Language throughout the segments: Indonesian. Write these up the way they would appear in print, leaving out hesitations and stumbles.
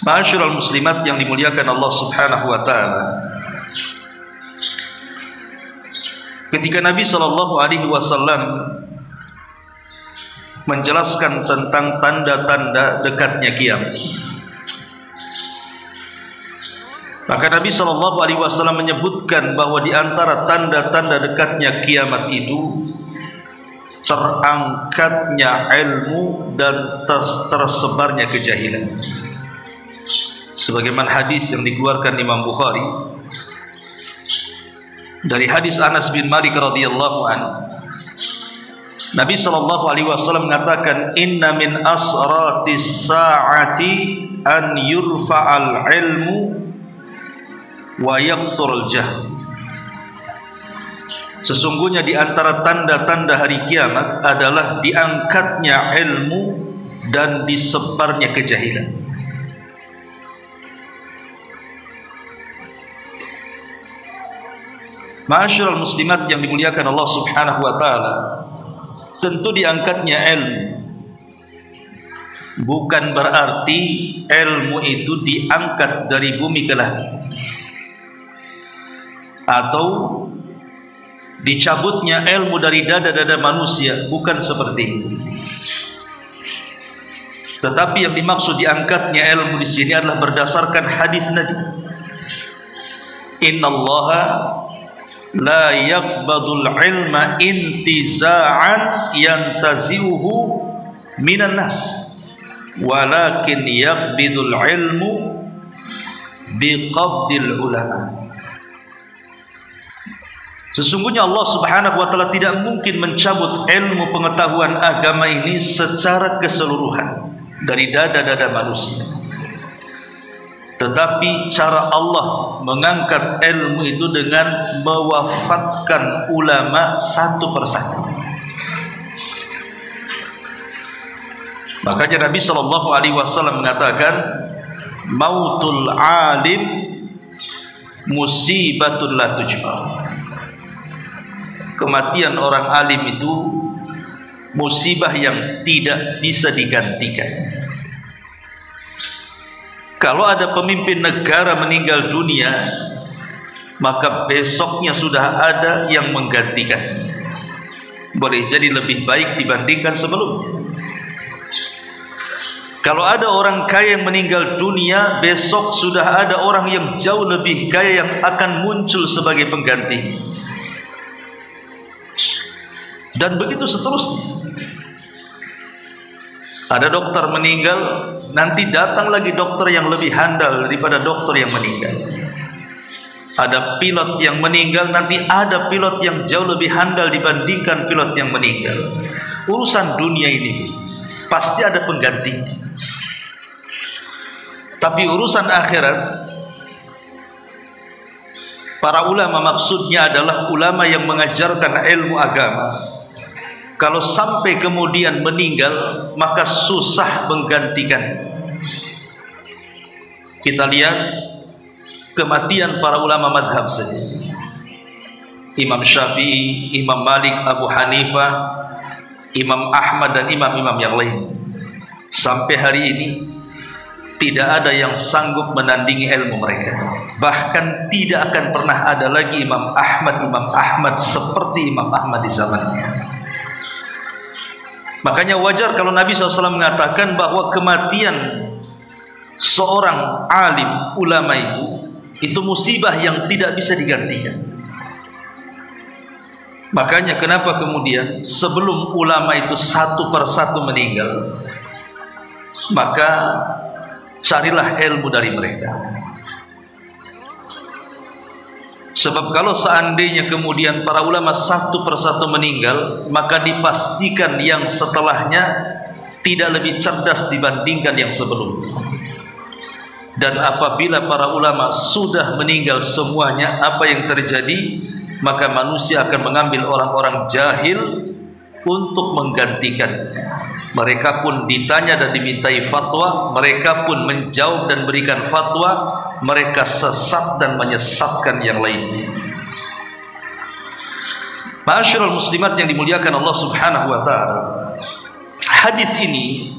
Ma'asyiral muslimat yang dimuliakan Allah Subhanahu wa taala. Ketika Nabi sallallahu alaihi wasallam menjelaskan tentang tanda-tanda dekatnya kiamat, maka Nabi sallallahu alaihi wasallam menyebutkan bahwa di antara tanda-tanda dekatnya kiamat itu terangkatnya ilmu dan tersebarnya kejahilan. Sebagaimana hadis yang dikeluarkan Imam Bukhari dari hadis Anas bin Malik radhiyallahu anhu, Nabi sallallahu alaihi wasallam mengatakan, inna min asratis saati an yurfa'al ilmu wa yaqsurul jahl. Sesungguhnya di antara tanda-tanda hari kiamat adalah diangkatnya ilmu dan disebarnya kejahilan. Ma'asyiral muslimat yang dimuliakan Allah Subhanahu wa taala, tentu diangkatnya ilmu bukan berarti ilmu itu diangkat dari bumi ke langit atau dicabutnya ilmu dari dada-dada manusia, bukan seperti itu. Tetapi yang dimaksud diangkatnya ilmu di sini adalah berdasarkan hadis Nabi, innallaha la yaqbadul ilma intiza'an yantazi'uhu minan nas walakin yaqbidul ilmu biqabdil ulama. Sesungguhnya Allah Subhanahu wa taala tidak mungkin mencabut ilmu pengetahuan agama ini secara keseluruhan dari dada-dada manusia. Tetapi cara Allah mengangkat ilmu itu dengan mewafatkan ulama satu persatu. Makanya Nabi sallallahu alaihi wasallam mengatakan, mautul alim musibatun la tujbar. Kematian orang alim itu musibah yang tidak bisa digantikan. Kalau ada pemimpin negara meninggal dunia, maka besoknya sudah ada yang menggantikan. Boleh jadi lebih baik dibandingkan sebelumnya. Kalau ada orang kaya yang meninggal dunia, besok sudah ada orang yang jauh lebih kaya yang akan muncul sebagai penggantinya. Dan begitu seterusnya. Ada dokter meninggal, nanti datang lagi dokter yang lebih handal daripada dokter yang meninggal. Ada pilot yang meninggal, nanti ada pilot yang jauh lebih handal dibandingkan pilot yang meninggal. Urusan dunia ini pasti ada penggantinya. Tapi urusan akhirat, para ulama maksudnya adalah ulama yang mengajarkan ilmu agama. Kalau sampai kemudian meninggal, maka susah menggantikan. Kita lihat kematian para ulama madhab saja. Imam Syafi'i, Imam Malik, Abu Hanifah, Imam Ahmad dan imam-imam yang lain. Sampai hari ini tidak ada yang sanggup menandingi ilmu mereka. Bahkan tidak akan pernah ada lagi Imam Ahmad seperti Imam Ahmad di zamannya. Makanya wajar kalau Nabi SAW mengatakan bahwa kematian seorang alim ulama itu musibah yang tidak bisa digantikan. Makanya kenapa kemudian sebelum ulama itu satu persatu meninggal, maka carilah ilmu dari mereka. Sebab kalau seandainya kemudian para ulama satu persatu meninggal, maka dipastikan yang setelahnya tidak lebih cerdas dibandingkan yang sebelumnya. Dan apabila para ulama sudah meninggal semuanya, apa yang terjadi? Maka manusia akan mengambil orang-orang jahil untuk menggantikan. Mereka pun ditanya dan dimintai fatwa, mereka pun menjawab dan berikan fatwa, mereka sesat dan menyesatkan yang lainnya. Ma'asyiral muslimat yang dimuliakan Allah Subhanahu wa taala, hadis ini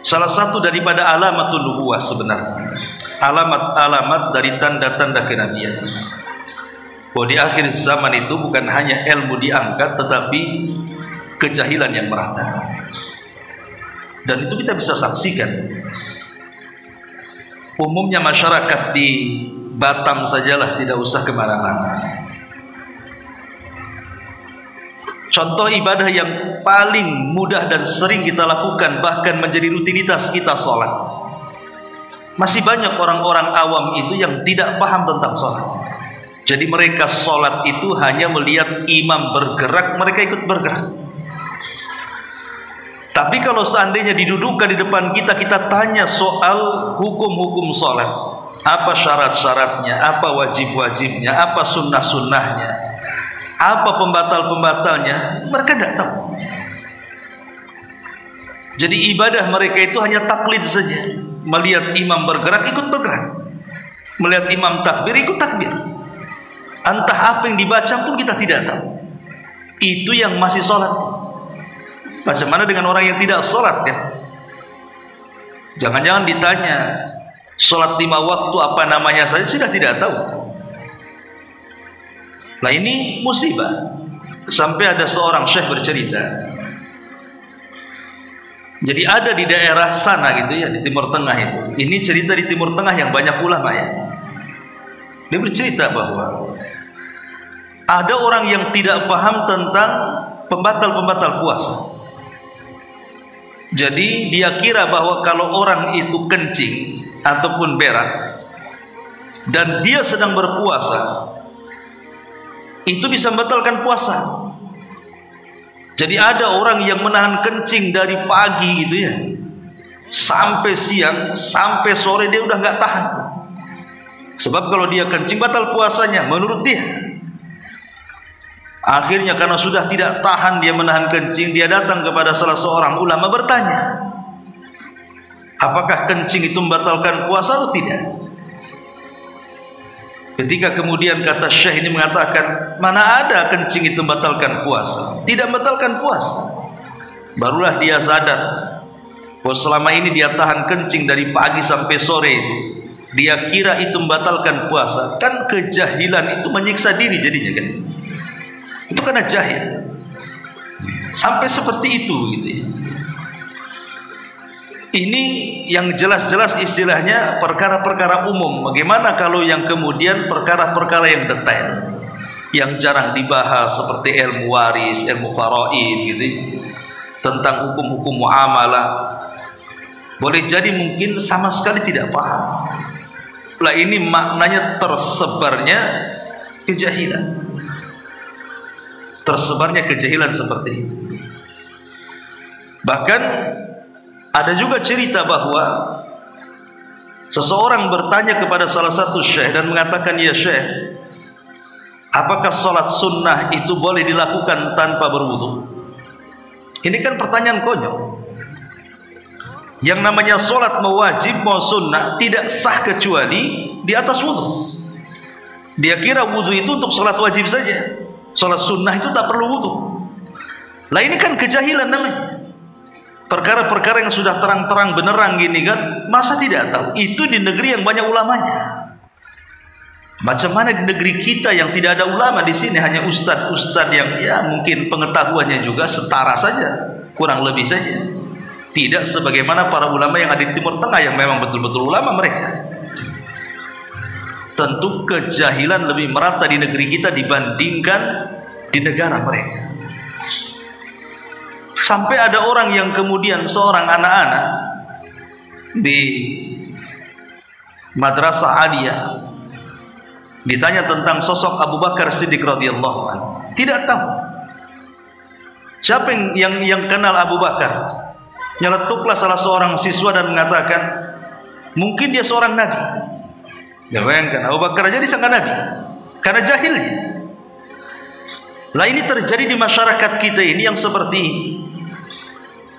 Salah satu daripada alamatul nubuwah sebenarnya, alamat-alamat dari tanda-tanda kenabian, bahwa di akhir zaman itu bukan hanya ilmu diangkat, tetapi kejahilan yang merata. Dan itu kita bisa saksikan. Umumnya masyarakat di Batam sajalah, tidak usah kemana-mana. Contoh ibadah yang paling mudah dan sering kita lakukan, bahkan menjadi rutinitas kita, sholat. Masih banyak orang-orang awam itu yang tidak paham tentang sholat. Jadi mereka sholat itu hanya melihat imam bergerak, mereka ikut bergerak. Tapi kalau seandainya didudukkan di depan kita, kita tanya soal hukum-hukum sholat, apa syarat-syaratnya, apa wajib-wajibnya, apa sunnah-sunnahnya, apa pembatal-pembatalnya, mereka tidak tahu. Jadi ibadah mereka itu hanya taklid saja. Melihat imam bergerak, ikut bergerak. Melihat imam takbir, ikut takbir. Entah apa yang dibaca pun kita tidak tahu. Itu yang masih sholat. Bagaimana dengan orang yang tidak sholat kan? Jangan-jangan ditanya sholat 5 waktu apa namanya saja sudah tidak tahu. Nah ini musibah. Sampai ada seorang syekh bercerita, jadi ada di daerah sana gitu ya, di Timur Tengah itu. Ini cerita di Timur Tengah yang banyak ulama ya. Dia bercerita bahwa ada orang yang tidak paham tentang pembatal-pembatal puasa. Jadi dia kira bahwa kalau orang itu kencing ataupun berak dan dia sedang berpuasa, itu bisa membatalkan puasa. Jadi ada orang yang menahan kencing dari pagi gitu ya, sampai siang, sampai sore dia udah nggak tahan. Sebab kalau dia kencing batal puasanya menurut dia. Akhirnya karena sudah tidak tahan dia menahan kencing, dia datang kepada salah seorang ulama bertanya, apakah kencing itu membatalkan puasa atau tidak? Ketika kemudian kata syekh ini mengatakan, mana ada kencing itu membatalkan puasa? Tidak membatalkan puasa. Barulah dia sadar bahwa selama ini dia tahan kencing dari pagi sampai sore itu, dia kira itu membatalkan puasa. Kan kejahilan itu menyiksa diri jadinya kan. Itu karena jahil. Sampai seperti itu gitu ya. Ini yang jelas-jelas istilahnya perkara-perkara umum. Bagaimana kalau yang kemudian perkara-perkara yang detail, yang jarang dibahas seperti ilmu waris, ilmu faraid gitu, tentang hukum-hukum muamalah, boleh jadi mungkin sama sekali tidak paham. Lah ini maknanya tersebarnya kejahilan. Tersebarnya kejahilan seperti itu. Bahkan ada juga cerita bahwa seseorang bertanya kepada salah satu syekh dan mengatakan, ya syekh, apakah sholat sunnah itu boleh dilakukan tanpa berwudu? Ini kan pertanyaan konyol. Yang namanya sholat mau wajib mau sunnah tidak sah kecuali di atas wudu. Dia kira wudu itu untuk sholat wajib saja, sholat sunnah itu tak perlu wudu. Lah ini kan kejahilan namanya. Perkara-perkara yang sudah terang-terang benerang gini kan, masa tidak tahu? Itu di negeri yang banyak ulamanya. Macam mana di negeri kita yang tidak ada ulama, di sini hanya ustadz-ustadz yang ya mungkin pengetahuannya juga setara saja, kurang lebih saja. Tidak sebagaimana para ulama yang ada di Timur Tengah yang memang betul-betul ulama mereka. Tentu kejahilan lebih merata di negeri kita dibandingkan di negara mereka. Sampai ada orang yang kemudian seorang anak-anak di madrasah aliyah ditanya tentang sosok Abu Bakar Siddiq radhiyallahu anhu, tidak tahu siapa yang kenal Abu Bakar. Nyeletuklah salah seorang siswa dan mengatakan, mungkin dia seorang nabi. Ya bayangkan, Abu Bakar aja disangka nabi karena jahilnya. Lah ini terjadi di masyarakat kita ini yang seperti ini.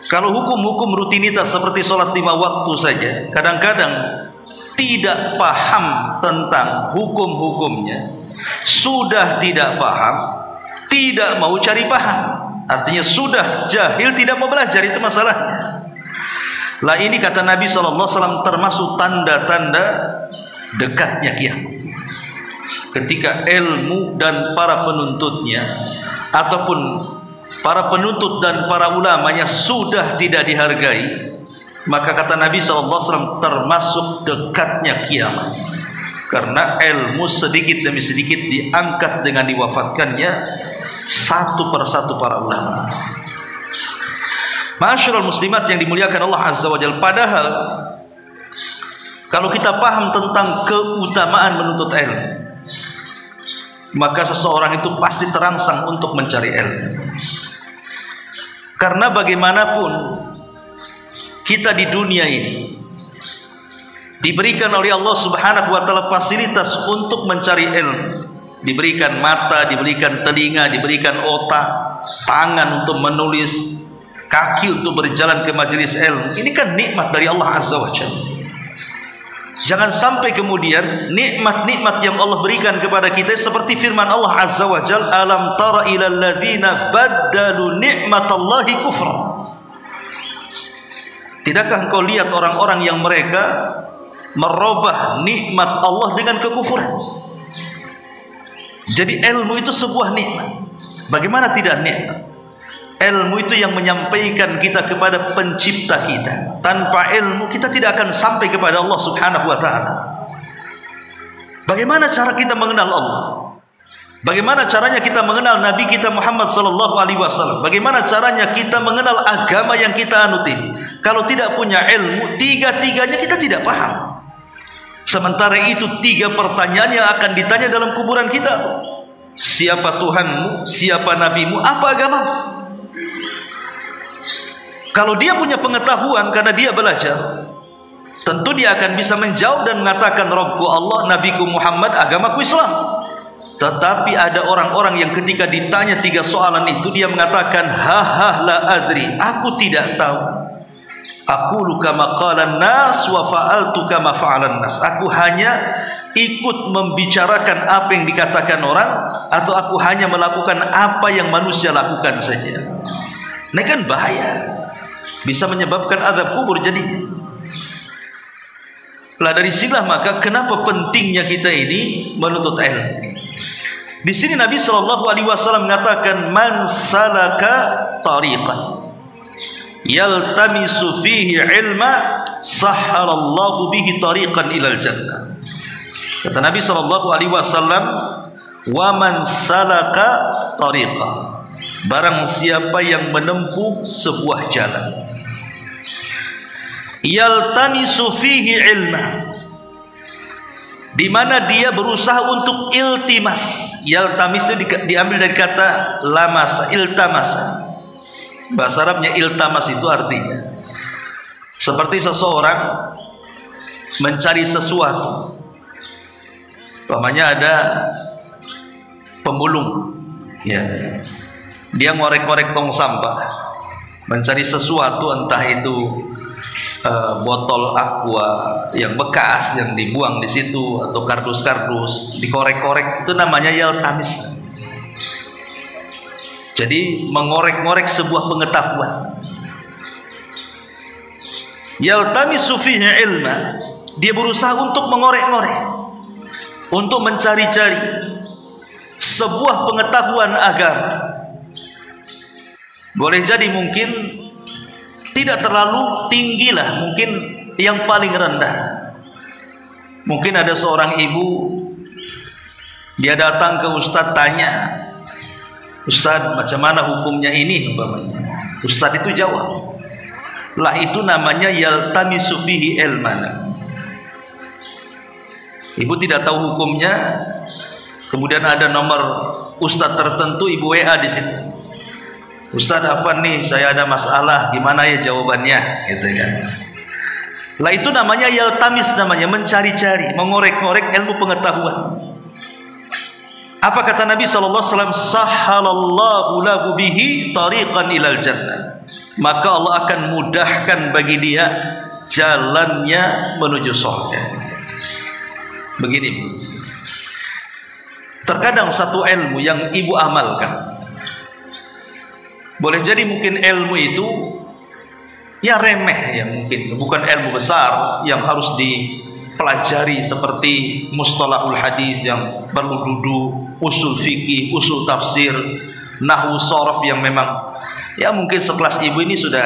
Kalau hukum-hukum rutinitas seperti sholat 5 waktu saja, kadang-kadang tidak paham tentang hukum-hukumnya, sudah tidak paham, tidak mau cari paham. Artinya sudah jahil, tidak mau belajar, itu masalahnya. Lah ini kata Nabi SAW termasuk tanda-tanda dekatnya kiamat. Ketika ilmu dan para penuntutnya ataupun para penuntut dan para ulamanya sudah tidak dihargai, maka kata Nabi SAW termasuk dekatnya kiamat. Karena ilmu sedikit demi sedikit diangkat dengan diwafatkannya satu persatu para ulama. Ma'asyiral muslimat yang dimuliakan Allah Azza wa Jalla, padahal kalau kita paham tentang keutamaan menuntut ilmu, maka seseorang itu pasti terangsang untuk mencari ilmu. Karena bagaimanapun kita di dunia ini diberikan oleh Allah Subhanahu wa taala fasilitas untuk mencari ilmu. Diberikan mata, diberikan telinga, diberikan otak, tangan untuk menulis, kaki untuk berjalan ke majelis ilmu. Ini kan nikmat dari Allah Azza wa Jalla. Jangan sampai kemudian nikmat-nikmat yang Allah berikan kepada kita seperti firman Allah Azza wa Jalla, alam tara ilal ladzina baddalu ni'matallahi kufra. Tidakkah engkau lihat orang-orang yang mereka merubah nikmat Allah dengan kekufuran? Jadi ilmu itu sebuah nikmat. Bagaimana tidak nikmat? Ilmu itu yang menyampaikan kita kepada pencipta kita. Tanpa ilmu kita tidak akan sampai kepada Allah Subhanahu wa taala. Bagaimana cara kita mengenal Allah? Bagaimana caranya kita mengenal Nabi kita Muhammad sallallahu alaihi wasallam? Bagaimana caranya kita mengenal agama yang kita anut ini? Kalau tidak punya ilmu, tiga-tiganya kita tidak paham. Sementara itu 3 pertanyaan yang akan ditanya dalam kuburan kita. Siapa Tuhanmu? Siapa Nabimu? Apa agamamu? Kalau dia punya pengetahuan karena dia belajar, tentu dia akan bisa menjawab dan mengatakan Rabbku Allah, Nabiku Muhammad, agamaku Islam. Tetapi ada orang-orang yang ketika ditanya 3 soalan itu, dia mengatakan ha la adri, aku tidak tahu. Aqulu kama qalan nas wa fa'altu kama fa'alan nas. Aku hanya ikut membicarakan apa yang dikatakan orang, atau aku hanya melakukan apa yang manusia lakukan saja. Ini kan bahaya, bisa menyebabkan azab kubur jadinya. Lah dari sinilah maka kenapa pentingnya kita ini menuntut ilmu. Di sini Nabi sallallahu alaihi wasallam mengatakan man salaka tariqan yaltamisu fihi ilma sahhalallahu bihi tariqan ilal jannah. Kata Nabi sallallahu alaihi wasallam, wa man salaka tariqa, barang siapa yang menempuh sebuah jalan, yaltamisu fihi ilma, di mana dia berusaha untuk iltimas. Yaltamis itu diambil dari kata lamasa, iltamasa. Bahasa Arabnya iltamas itu artinya seperti seseorang mencari sesuatu. Umpamanya ada pemulung, ya, dia ngorek-ngorek tong sampah, mencari sesuatu, entah itu botol aqua yang bekas yang dibuang di situ, atau kardus-kardus dikorek-korek, itu namanya yaltamis. Jadi mengorek-ngorek sebuah pengetahuan. Yaltamisu fihi ilma, dia berusaha untuk mengorek-ngorek, untuk mencari-cari sebuah pengetahuan agama. Boleh jadi mungkin tidak terlalu tinggi lah, mungkin yang paling rendah. Mungkin ada seorang ibu, dia datang ke ustadz, tanya, Ustadz, macam mana hukumnya ini umpamanya. Ustadz itu jawab. Lah itu namanya yaltamisu fihi ilman. Ibu tidak tahu hukumnya, kemudian ada nomor ustadz tertentu, ibu WA di situ. Ustadz Afan nih, saya ada masalah, gimana ya jawabannya, gitu kan. Lah itu namanya yaltamis, namanya mencari-cari, mengorek-ngorek ilmu pengetahuan. Apa kata Nabi SAW? Sahhalallahu lahu bihi tariqan ilal jannah. Maka Allah akan mudahkan bagi dia jalannya menuju surga. Begini, terkadang satu ilmu yang ibu amalkan, boleh jadi mungkin ilmu itu ya remeh ya mungkin, bukan ilmu besar yang harus dipelajari seperti mustalahul hadis yang perlu duduk, usul fikih, usul tafsir, nahwu sharaf yang memang ya mungkin sekelas ibu ini sudah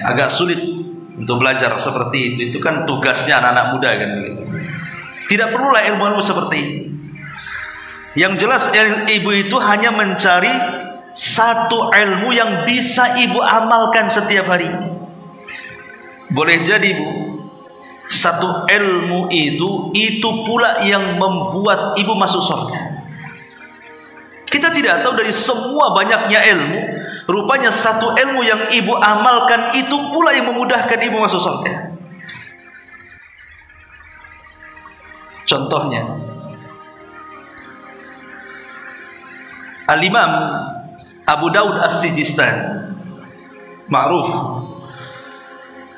agak sulit untuk belajar seperti itu. Itu kan tugasnya anak-anak muda kan begitu. Tidak perlulah ilmu-ilmu seperti itu. Yang jelas ibu itu hanya mencari satu ilmu yang bisa ibu amalkan setiap hari. Boleh jadi ibu, satu ilmu itu pula yang membuat ibu masuk surga. Kita tidak tahu dari semua banyaknya ilmu, rupanya satu ilmu yang ibu amalkan itu pula yang memudahkan ibu masuk surga. Contohnya, Al-Imam Abu Daud As-Sijistani, ma'ruf.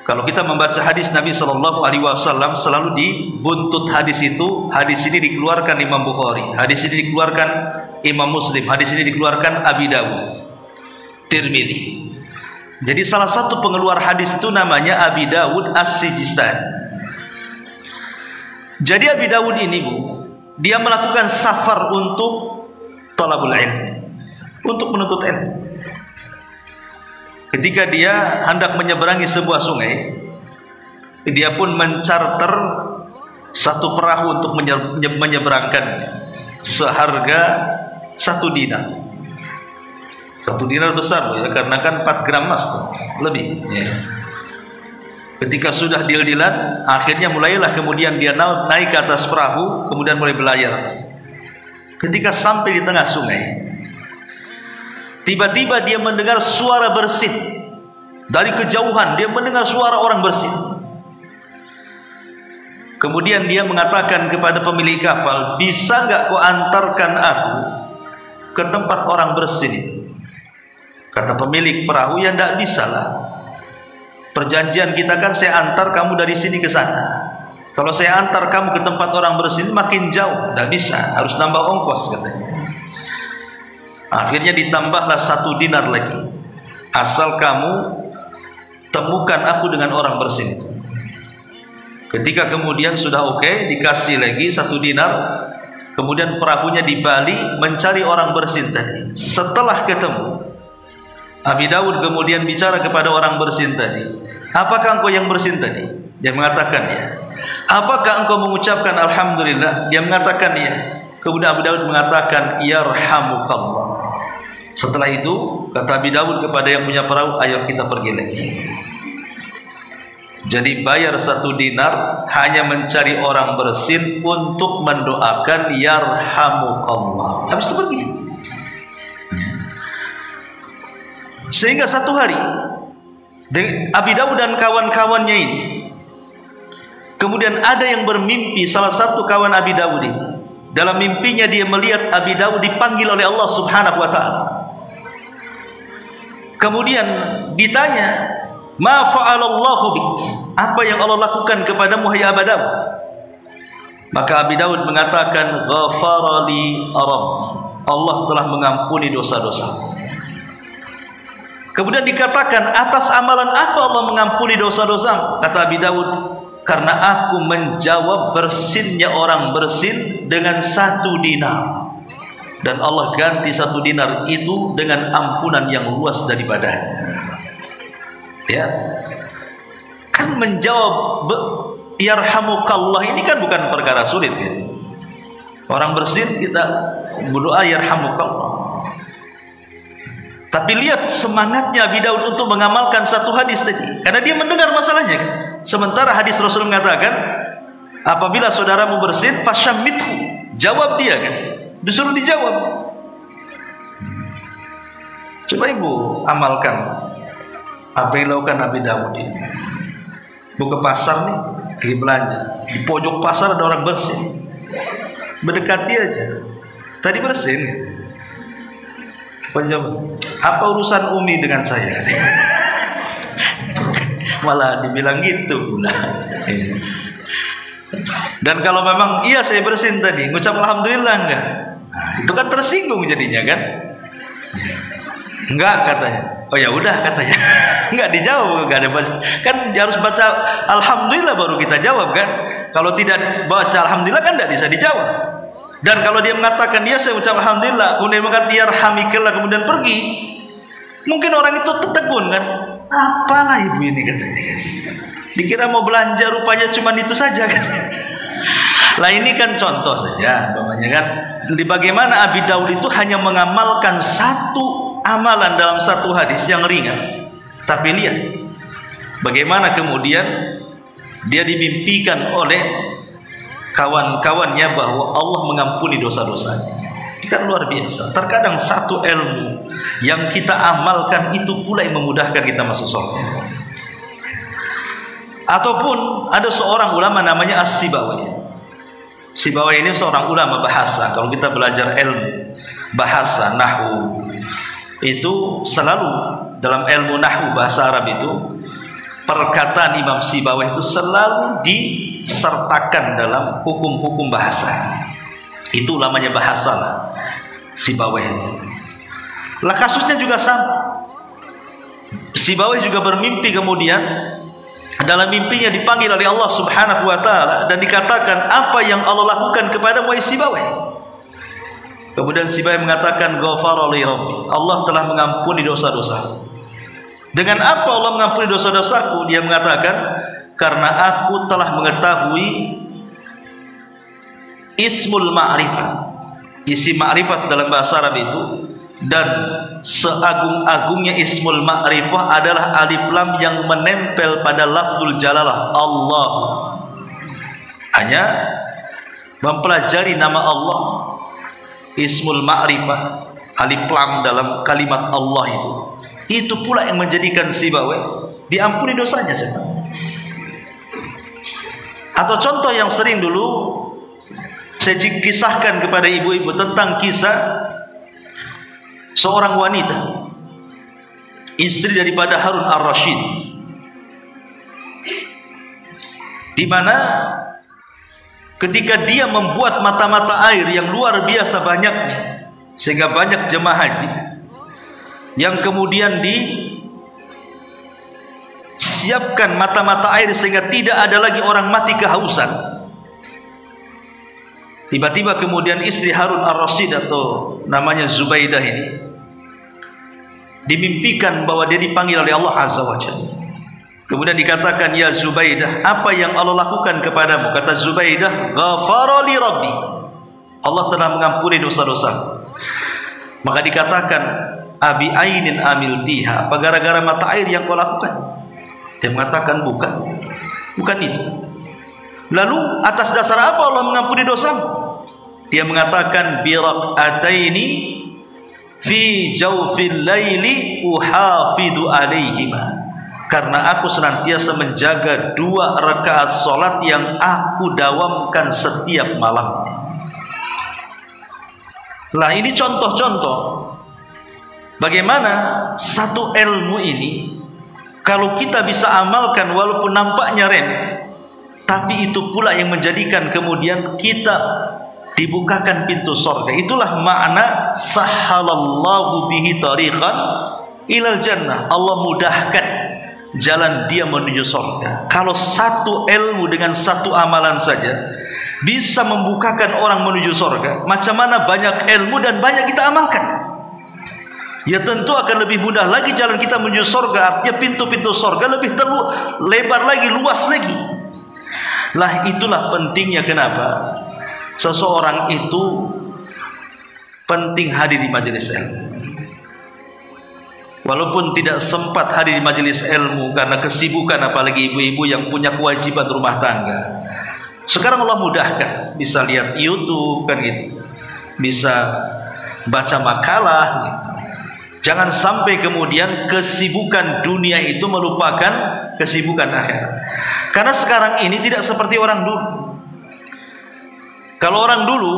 Kalau kita membaca hadis Nabi SAW selalu dibuntut hadis itu. Hadis ini dikeluarkan Imam Bukhari, hadis ini dikeluarkan Imam Muslim, hadis ini dikeluarkan Abi Dawud, Tirmidzi. Jadi salah satu pengeluar hadis itu namanya Abi Dawud As-Sijistani. Jadi Abi Dawud ini bu, dia melakukan safar untuk talabul ilmi, untuk menuntut ilmu. Ketika dia hendak menyeberangi sebuah sungai, dia pun mencarter satu perahu untuk menyeberangkannya, seharga 1 dinar. 1 dinar besar ya, karena kan 4 gram emas tuh, lebih ya. Ketika sudah deal-dealan, akhirnya mulailah kemudian dia naik ke atas perahu, kemudian mulai berlayar. Ketika sampai di tengah sungai, tiba-tiba dia mendengar suara bersin. Dari kejauhan dia mendengar suara orang bersin. Kemudian dia mengatakan kepada pemilik kapal, bisa nggak kau antarkan aku ke tempat orang bersin itu? Kata pemilik perahu, ya nggak bisa lah. Perjanjian kita kan saya antar kamu dari sini ke sana. Kalau saya antar kamu ke tempat orang bersin makin jauh, nggak bisa, harus nambah ongkos katanya. Akhirnya ditambahlah 1 dinar lagi, asal kamu temukan aku dengan orang bersin itu. Ketika kemudian sudah oke, dikasih lagi 1 dinar. Kemudian perahunya di Bali mencari orang bersin tadi. Setelah ketemu, Abi Dawud kemudian bicara kepada orang bersin tadi, apakah engkau yang bersin tadi? Dia mengatakan ya. Apakah engkau mengucapkan alhamdulillah? Dia mengatakan ya. Kemudian Abi Dawud mengatakan yarhamukallah. Setelah itu kata Abi Dawud kepada yang punya perahu, ayo kita pergi lagi. Jadi bayar 1 dinar hanya mencari orang bersin untuk mendoakan yarhamukallah. Habis itu pergi. Sehingga satu hari Abi Dawud dan kawan-kawannya ini, kemudian ada yang bermimpi, salah satu kawan Abi Dawud ini, dalam mimpinya dia melihat Abi Dawud dipanggil oleh Allah Subhanahu wa ta'ala. Kemudian ditanya, ma fa'alallahu bik, apa yang Allah lakukan kepadamu hai Abi Dawud? Maka Abi Dawud mengatakan, ghafarali rabbi, Allah telah mengampuni dosa-dosa. Kemudian dikatakan, atas amalan apa Allah mengampuni dosa-dosa? Kata Abi Dawud, karena aku menjawab bersinnya orang bersin dengan 1 dinar, dan Allah ganti 1 dinar itu dengan ampunan yang luas daripadanya. Ya, kan menjawab yarhamukallah ini kan bukan perkara sulit ya. Orang bersin kita berdoa yarhamukallah. Tapi lihat semangatnya Abi Dawud untuk mengamalkan 1 hadis tadi, karena dia mendengar masalahnya kan. Sementara hadis Rasul mengatakan, apabila saudaramu bersin fasyamithu, jawab dia kan, disuruh dijawab. Coba ibu amalkan apa yang dilakukan Abi Dawud ini. Buka pasar nih, lagi belanja, di pojok pasar ada orang bersin, mendekati aja, tadi bersin gitu. Apa urusan Umi dengan saya? Malah dibilang gitu pula. Dan kalau memang iya saya bersin tadi, ngucap alhamdulillah enggak? Itu kan tersinggung jadinya kan? Enggak katanya. Oh ya udah katanya. Enggak dijawab, enggak ada baca. Kan harus baca alhamdulillah baru kita jawab kan. Kalau tidak baca alhamdulillah kan tidak bisa dijawab. Dan kalau dia mengatakan dia saya ucap alhamdulillah, kemudian mengatakan yarhamikallah kemudian pergi, mungkin orang itu tertegun kan. Apalah ibu ini katanya kan. Dikira mau belanja rupanya cuma itu saja kan. Lah ini kan contoh saja umpamanya kan. Bagaimana Abi Daud itu hanya mengamalkan satu amalan dalam satu hadis yang ringan. Tapi lihat bagaimana kemudian dia dimimpikan oleh kawan-kawannya bahwa Allah mengampuni dosa-dosanya. Ini kan luar biasa. Terkadang satu ilmu yang kita amalkan itu pula yang memudahkan kita masuk surga. Ataupun ada seorang ulama namanya As-Sibawi. Sibawi ini seorang ulama bahasa. Kalau kita belajar ilmu bahasa nahwu, itu selalu dalam ilmu nahwu bahasa Arab itu perkataan Imam Sibawi itu selalu disertakan dalam hukum-hukum bahasa. Itu ulamanya bahasa lah, Sibawi itu. Lah kasusnya juga sama. Sibawi juga bermimpi kemudian. Dalam mimpinya dipanggil oleh Allah Subhanahu wa taala dan dikatakan apa yang Allah lakukan kepada wahai Sibawi. Kemudian Sibawi mengatakan ghafara li rabbi, Allah telah mengampuni dosa-dosaku. Dengan apa Allah mengampuni dosa-dosaku? Dia mengatakan karena aku telah mengetahui ismul ma'rifat. Isi ma'rifat dalam bahasa Arab itu, dan seagung-agungnya ismul ma'rifah adalah alif lam yang menempel pada lafzul jalalah Allah. Hanya mempelajari nama Allah, ismul ma'rifah, alif lam dalam kalimat Allah itu pula yang menjadikan Sibawi diampuni dosanya. Atau contoh yang sering dulu saya kisahkan kepada ibu-ibu tentang kisah seorang wanita, istri daripada Harun Ar-Rasyid, di mana ketika dia membuat mata-mata air yang luar biasa banyaknya, sehingga banyak jemaah haji yang kemudian disiapkan mata-mata air sehingga tidak ada lagi orang mati kehausan. Tiba-tiba kemudian istri Harun Ar-Rasyid atau namanya Zubaidah ini dimimpikan bahwa dia dipanggil oleh Allah Azza wa Jalla. Kemudian dikatakan, ya Zubaidah, apa yang Allah lakukan kepadamu? Kata Zubaidah, ghafara li rabbi, Allah telah mengampuni dosa-dosa. Maka dikatakan, abi ainin amiltiha, apa gara-gara mata air yang kau lakukan? Dia mengatakan bukan itu. Lalu atas dasar apa Allah mengampuni dosamu? Dia mengatakan biraqataini fi jawfil laili uhafidu alaihima, karena aku senantiasa menjaga 2 rakaat salat yang aku dawamkan setiap malamnya. Lah ini contoh-contoh bagaimana satu ilmu ini kalau kita bisa amalkan walaupun nampaknya remeh, tapi itu pula yang menjadikan kemudian kita dibukakan pintu surga. Itulah makna sahhalallahu bihi tariqan ilal jannah. Allah mudahkan jalan dia menuju surga. Kalau satu ilmu dengan satu amalan saja bisa membukakan orang menuju surga, macam mana banyak ilmu dan banyak kita amalkan? Ya tentu akan lebih mudah lagi jalan kita menuju surga. Artinya pintu-pintu surga lebih lebar lagi, luas lagi. Lah itulah pentingnya kenapa seseorang itu penting hadir di majelis ilmu. Walaupun tidak sempat hadir di majelis ilmu karena kesibukan, apalagi ibu-ibu yang punya kewajiban rumah tangga. Sekarang Allah mudahkan, bisa lihat YouTube kan gitu, bisa baca makalah gitu. Jangan sampai kemudian kesibukan dunia itu melupakan kesibukan akhirat. Karena sekarang ini tidak seperti orang dulu. Kalau orang dulu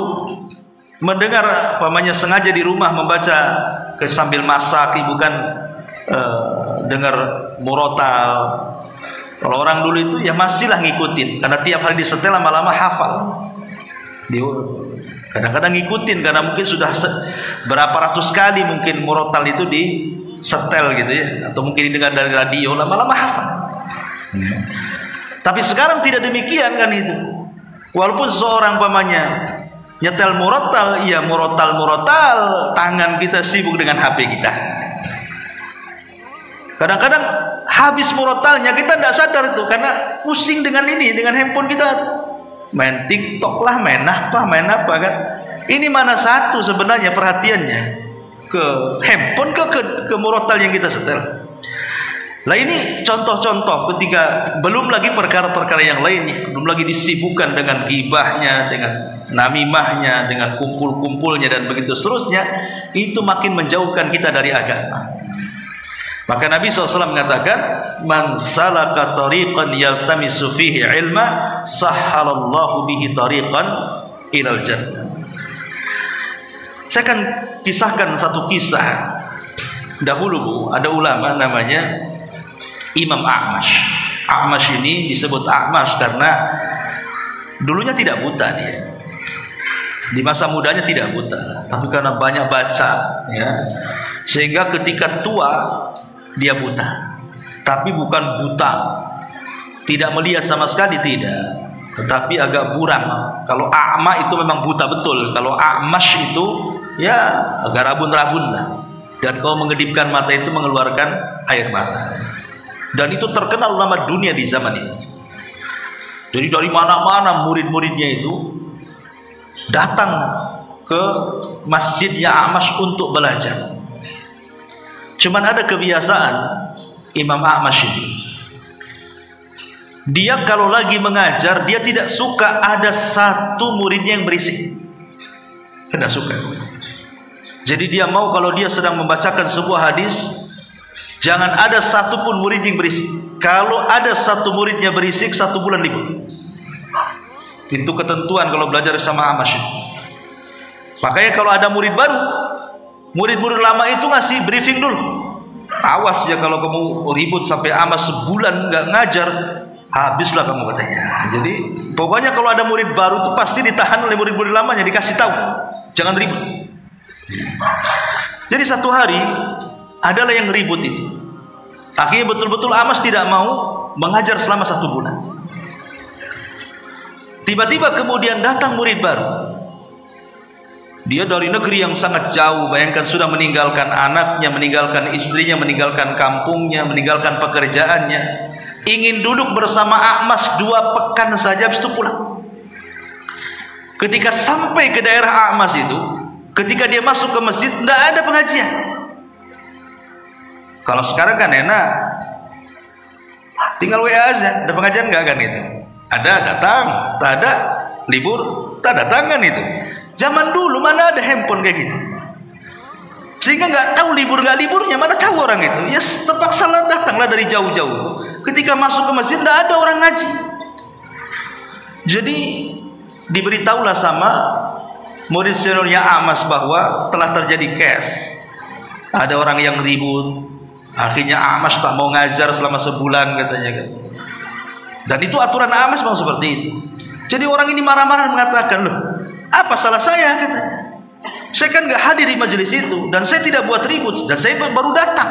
mendengar pamannya sengaja di rumah membaca sambil masak, ibu kan dengar murotal. Kalau orang dulu itu ya masihlah ngikutin, karena tiap hari disetel lama-lama hafal. Kadang-kadang ngikutin karena mungkin sudah berapa ratus kali mungkin murotal itu setel gitu ya, atau mungkin didengar dari radio, lama-lama hafal. Tapi sekarang tidak demikian kan itu. Walaupun seorang pamannya nyetel murotal, ya murotal, tangan kita sibuk dengan HP kita. Kadang-kadang habis murotalnya kita tidak sadar itu, karena pusing dengan ini, dengan handphone kita tuh. Main TikTok lah, main apa kan. Ini mana satu sebenarnya perhatiannya, ke handphone ke murotal yang kita setel. Lah ini contoh-contoh ketika belum lagi perkara-perkara yang lainnya, belum lagi disibukkan dengan gibahnya, dengan namimahnya, dengan kumpul-kumpulnya dan begitu seterusnya, itu makin menjauhkan kita dari agama. Maka Nabi SAW mengatakan, man salaka tariqan yaltamisu fihi ilma sahhalallahu bihi tariqan ilal jannah. Saya akan kisahkan satu kisah. Dahulu Bu, ada ulama namanya Imam A'mash. A'mash ini disebut A'mash karena dulunya tidak buta dia. Di masa mudanya tidak buta, tapi karena banyak baca ya, sehingga ketika tua dia buta. Tapi bukan buta tidak melihat sama sekali, tidak, tetapi agak buram. Kalau a'ma itu memang buta betul. Kalau A'mash itu ya agak rabun-rabun lah. Dan kalau mengedipkan mata itu mengeluarkan air mata. Dan itu terkenal ulama dunia di zaman itu. Jadi dari mana-mana murid-muridnya itu datang ke masjidnya A'mash untuk belajar. Cuman ada kebiasaan Imam A'mash ini, dia kalau lagi mengajar, dia tidak suka ada satu muridnya yang berisik. Tidak suka. Jadi dia mau kalau dia sedang membacakan sebuah hadis, jangan ada satupun murid yang berisik. Kalau ada satu muridnya berisik, 1 bulan libur. Itu ketentuan kalau belajar sama A'mash. Makanya kalau ada murid baru, murid-murid lama itu ngasih briefing dulu. Awas ya kalau kamu ribut sampai A'mash sebulan nggak ngajar, habislah kamu katanya. Jadi pokoknya kalau ada murid baru itu pasti ditahan oleh murid-murid lamanya, dikasih tahu jangan ribut. Jadi satu hari adalah yang ribut itu. Akhirnya betul-betul A'mash tidak mau mengajar selama 1 bulan. Tiba-tiba kemudian datang murid baru. Dia dari negeri yang sangat jauh, bayangkan sudah meninggalkan anaknya, meninggalkan istrinya, meninggalkan kampungnya, meninggalkan pekerjaannya, ingin duduk bersama A'mash 2 pekan saja, habis itu pulang. Ketika sampai ke daerah A'mash itu, ketika dia masuk ke masjid, tidak ada pengajian. Kalau sekarang kan enak, tinggal WA aja, ada pengajian nggak kan itu? Ada, datang, tak ada, libur, tak datang kan itu. Zaman dulu mana ada handphone kayak gitu, sehingga nggak tahu libur nggak liburnya, mana tahu orang itu. Ya terpaksa datanglah dari jauh-jauh. Ketika masuk ke masjid tidak ada orang ngaji. Jadi diberitahulah sama murid seniornya A'mash bahwa telah terjadi case. Ada orang yang ribut. Akhirnya A'mash tak mau ngajar selama sebulan katanya kan. Dan itu aturan A'mash mau seperti itu. Jadi orang ini marah-marah mengatakan, loh, apa salah saya katanya? Saya kan nggak hadir di majelis itu, dan saya tidak buat ribut, dan saya baru datang.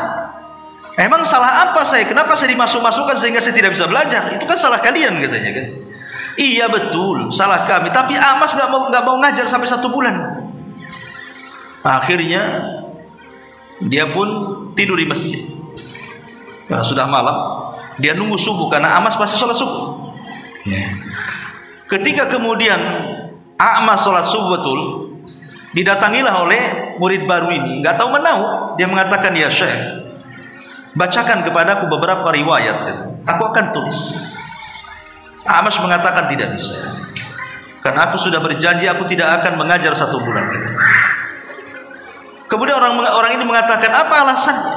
Emang salah apa saya? Kenapa saya dimasuk-masukkan sehingga saya tidak bisa belajar? Itu kan salah kalian katanya kan. Iya betul, salah kami. Tapi A'mash nggak mau ngajar sampai 1 bulan. Akhirnya dia pun tidur di masjid. Karena sudah malam, dia nunggu subuh karena A'mash pasti sholat subuh. Ketika kemudian A'mash sholat subuh betul, didatangilah oleh murid baru ini, nggak tahu menahu. Dia mengatakan, ya Syekh, bacakan kepadaku beberapa riwayat, gitu. Aku akan tulis. A'mash mengatakan tidak bisa, karena aku sudah berjanji aku tidak akan mengajar 1 bulan. Gitu. Kemudian orang ini mengatakan, apa alasannya?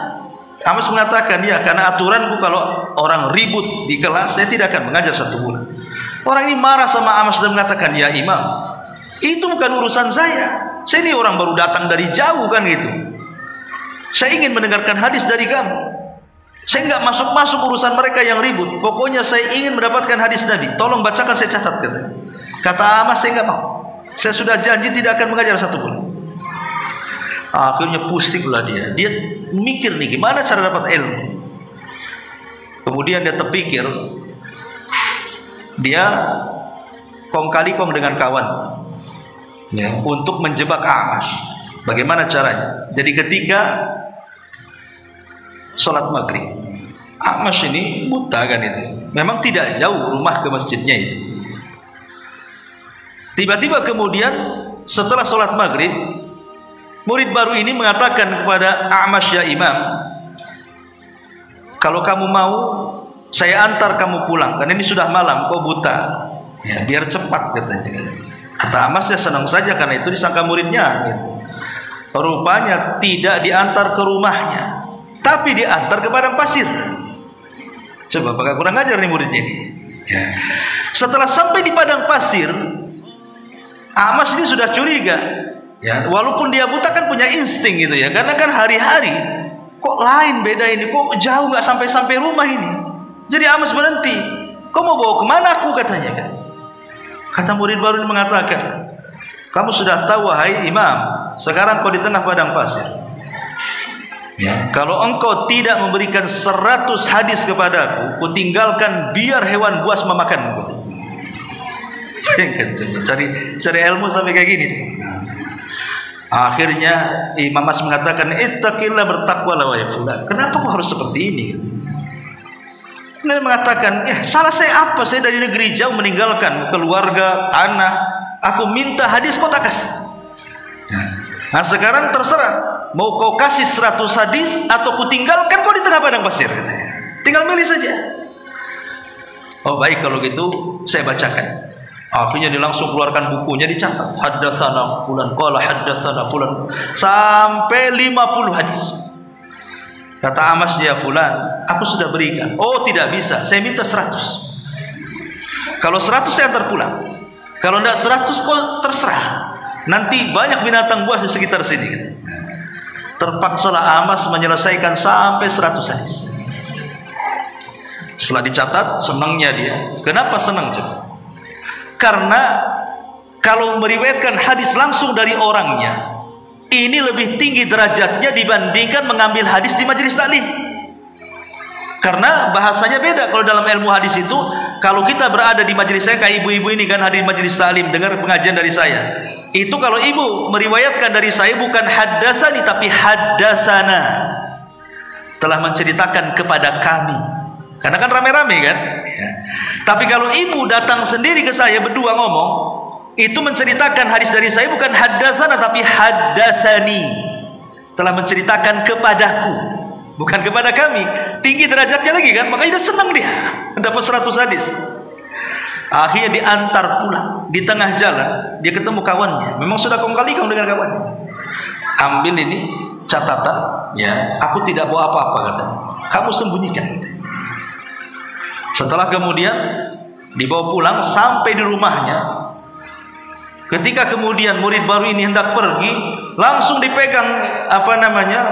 A'mash mengatakan, ya karena aturanku kalau orang ribut di kelas saya tidak akan mengajar 1 bulan. Orang ini marah sama A'mash dan mengatakan, ya Imam, itu bukan urusan saya. Saya ini orang baru datang dari jauh kan gitu. Saya ingin mendengarkan hadis dari kamu. Saya nggak masuk-masuk urusan mereka yang ribut. Pokoknya saya ingin mendapatkan hadis Nabi. Tolong bacakan, saya catat katanya. Kata A'mash, saya nggak mau. Saya sudah janji tidak akan mengajar 1 bulan. Akhirnya pusinglah dia. Dia mikir nih gimana cara dapat ilmu. Kemudian dia terpikir, dia kong kali kong dengan kawan untuk menjebak A'mash. Bagaimana caranya? Jadi ketika sholat maghrib, A'mash ini buta kan itu, memang tidak jauh rumah ke masjidnya itu. Tiba-tiba kemudian setelah sholat maghrib, murid baru ini mengatakan kepada A'mash, ya Imam, kalau kamu mau saya antar kamu pulang, karena ini sudah malam, kau buta ya, biar cepat katanya. Kata A'mash, ya senang saja, karena itu disangka muridnya gitu. Rupanya tidak diantar ke rumahnya, tapi diantar ke padang pasir. Coba apakah kurang ajar nih muridnya ini ya. Setelah sampai di padang pasir, A'mash ini sudah curiga ya, walaupun dia buta kan punya insting gitu ya, karena kan hari-hari kok lain beda ini, kok jauh nggak sampai-sampai rumah ini. Jadi A'mash berhenti, kau mau bawa kemana aku katanya kan. Kata murid baru ini mengatakan, kamu sudah tahu wahai Imam, sekarang kau di tengah padang pasir ya, kalau engkau tidak memberikan 100 hadis kepadaku, ku tinggalkan biar hewan buas memakanku. Cari ilmu sampai kayak gini tuh. Akhirnya Imam Mas mengatakan, ittaqillah, bertakwalah wahai fulan. Kenapa kau harus seperti ini? Dia mengatakan, ya salah saya apa? Saya dari negeri jauh meninggalkan keluarga, tanah. Aku minta hadis kau tak kasih. Nah sekarang terserah, mau kau kasih 100 hadis atau ku tinggalkan kau di tengah padang pasir katanya. Tinggal milih saja. Oh baik, kalau gitu saya bacakan. Akhirnya dia langsung keluarkan bukunya, dicatat haddatsana fulan qala haddatsana fulan sampai 50 hadis. Kata A'mash, ya fulan, aku sudah berikan. Oh tidak bisa, saya minta 100. Kalau 100 saya antar pulang, kalau tidak 100 kok terserah, nanti banyak binatang buas di sekitar sini gitu. Terpaksalah A'mash menyelesaikan sampai 100 hadis. Setelah dicatat, senangnya dia. Kenapa senang coba? Karena kalau meriwayatkan hadis langsung dari orangnya, ini lebih tinggi derajatnya dibandingkan mengambil hadis di majelis taklim. Karena bahasanya beda. Kalau dalam ilmu hadis itu, kalau kita berada di majelis, saya kayak ibu-ibu ini kan hadir di majelis taklim, dengar pengajian dari saya. Itu kalau ibu meriwayatkan dari saya bukan haddatsani tapi haddatsana, telah menceritakan kepada kami. Karena kan rame-rame kan ya. Tapi kalau ibu datang sendiri ke saya berdua ngomong, itu menceritakan hadis dari saya bukan haddatsana tapi haddatsani, telah menceritakan kepadaku, bukan kepada kami. Tinggi derajatnya lagi kan, makanya dia senang dia dapat 100 hadis. Akhirnya diantar pulang. Di tengah jalan dia ketemu kawannya, memang sudah kong-kali-kong dengan kawannya. Ambil ini catatan ya, aku tidak bawa apa-apa katanya, kamu sembunyikan gitu. Setelah kemudian dibawa pulang sampai di rumahnya, ketika kemudian murid baru ini hendak pergi, langsung dipegang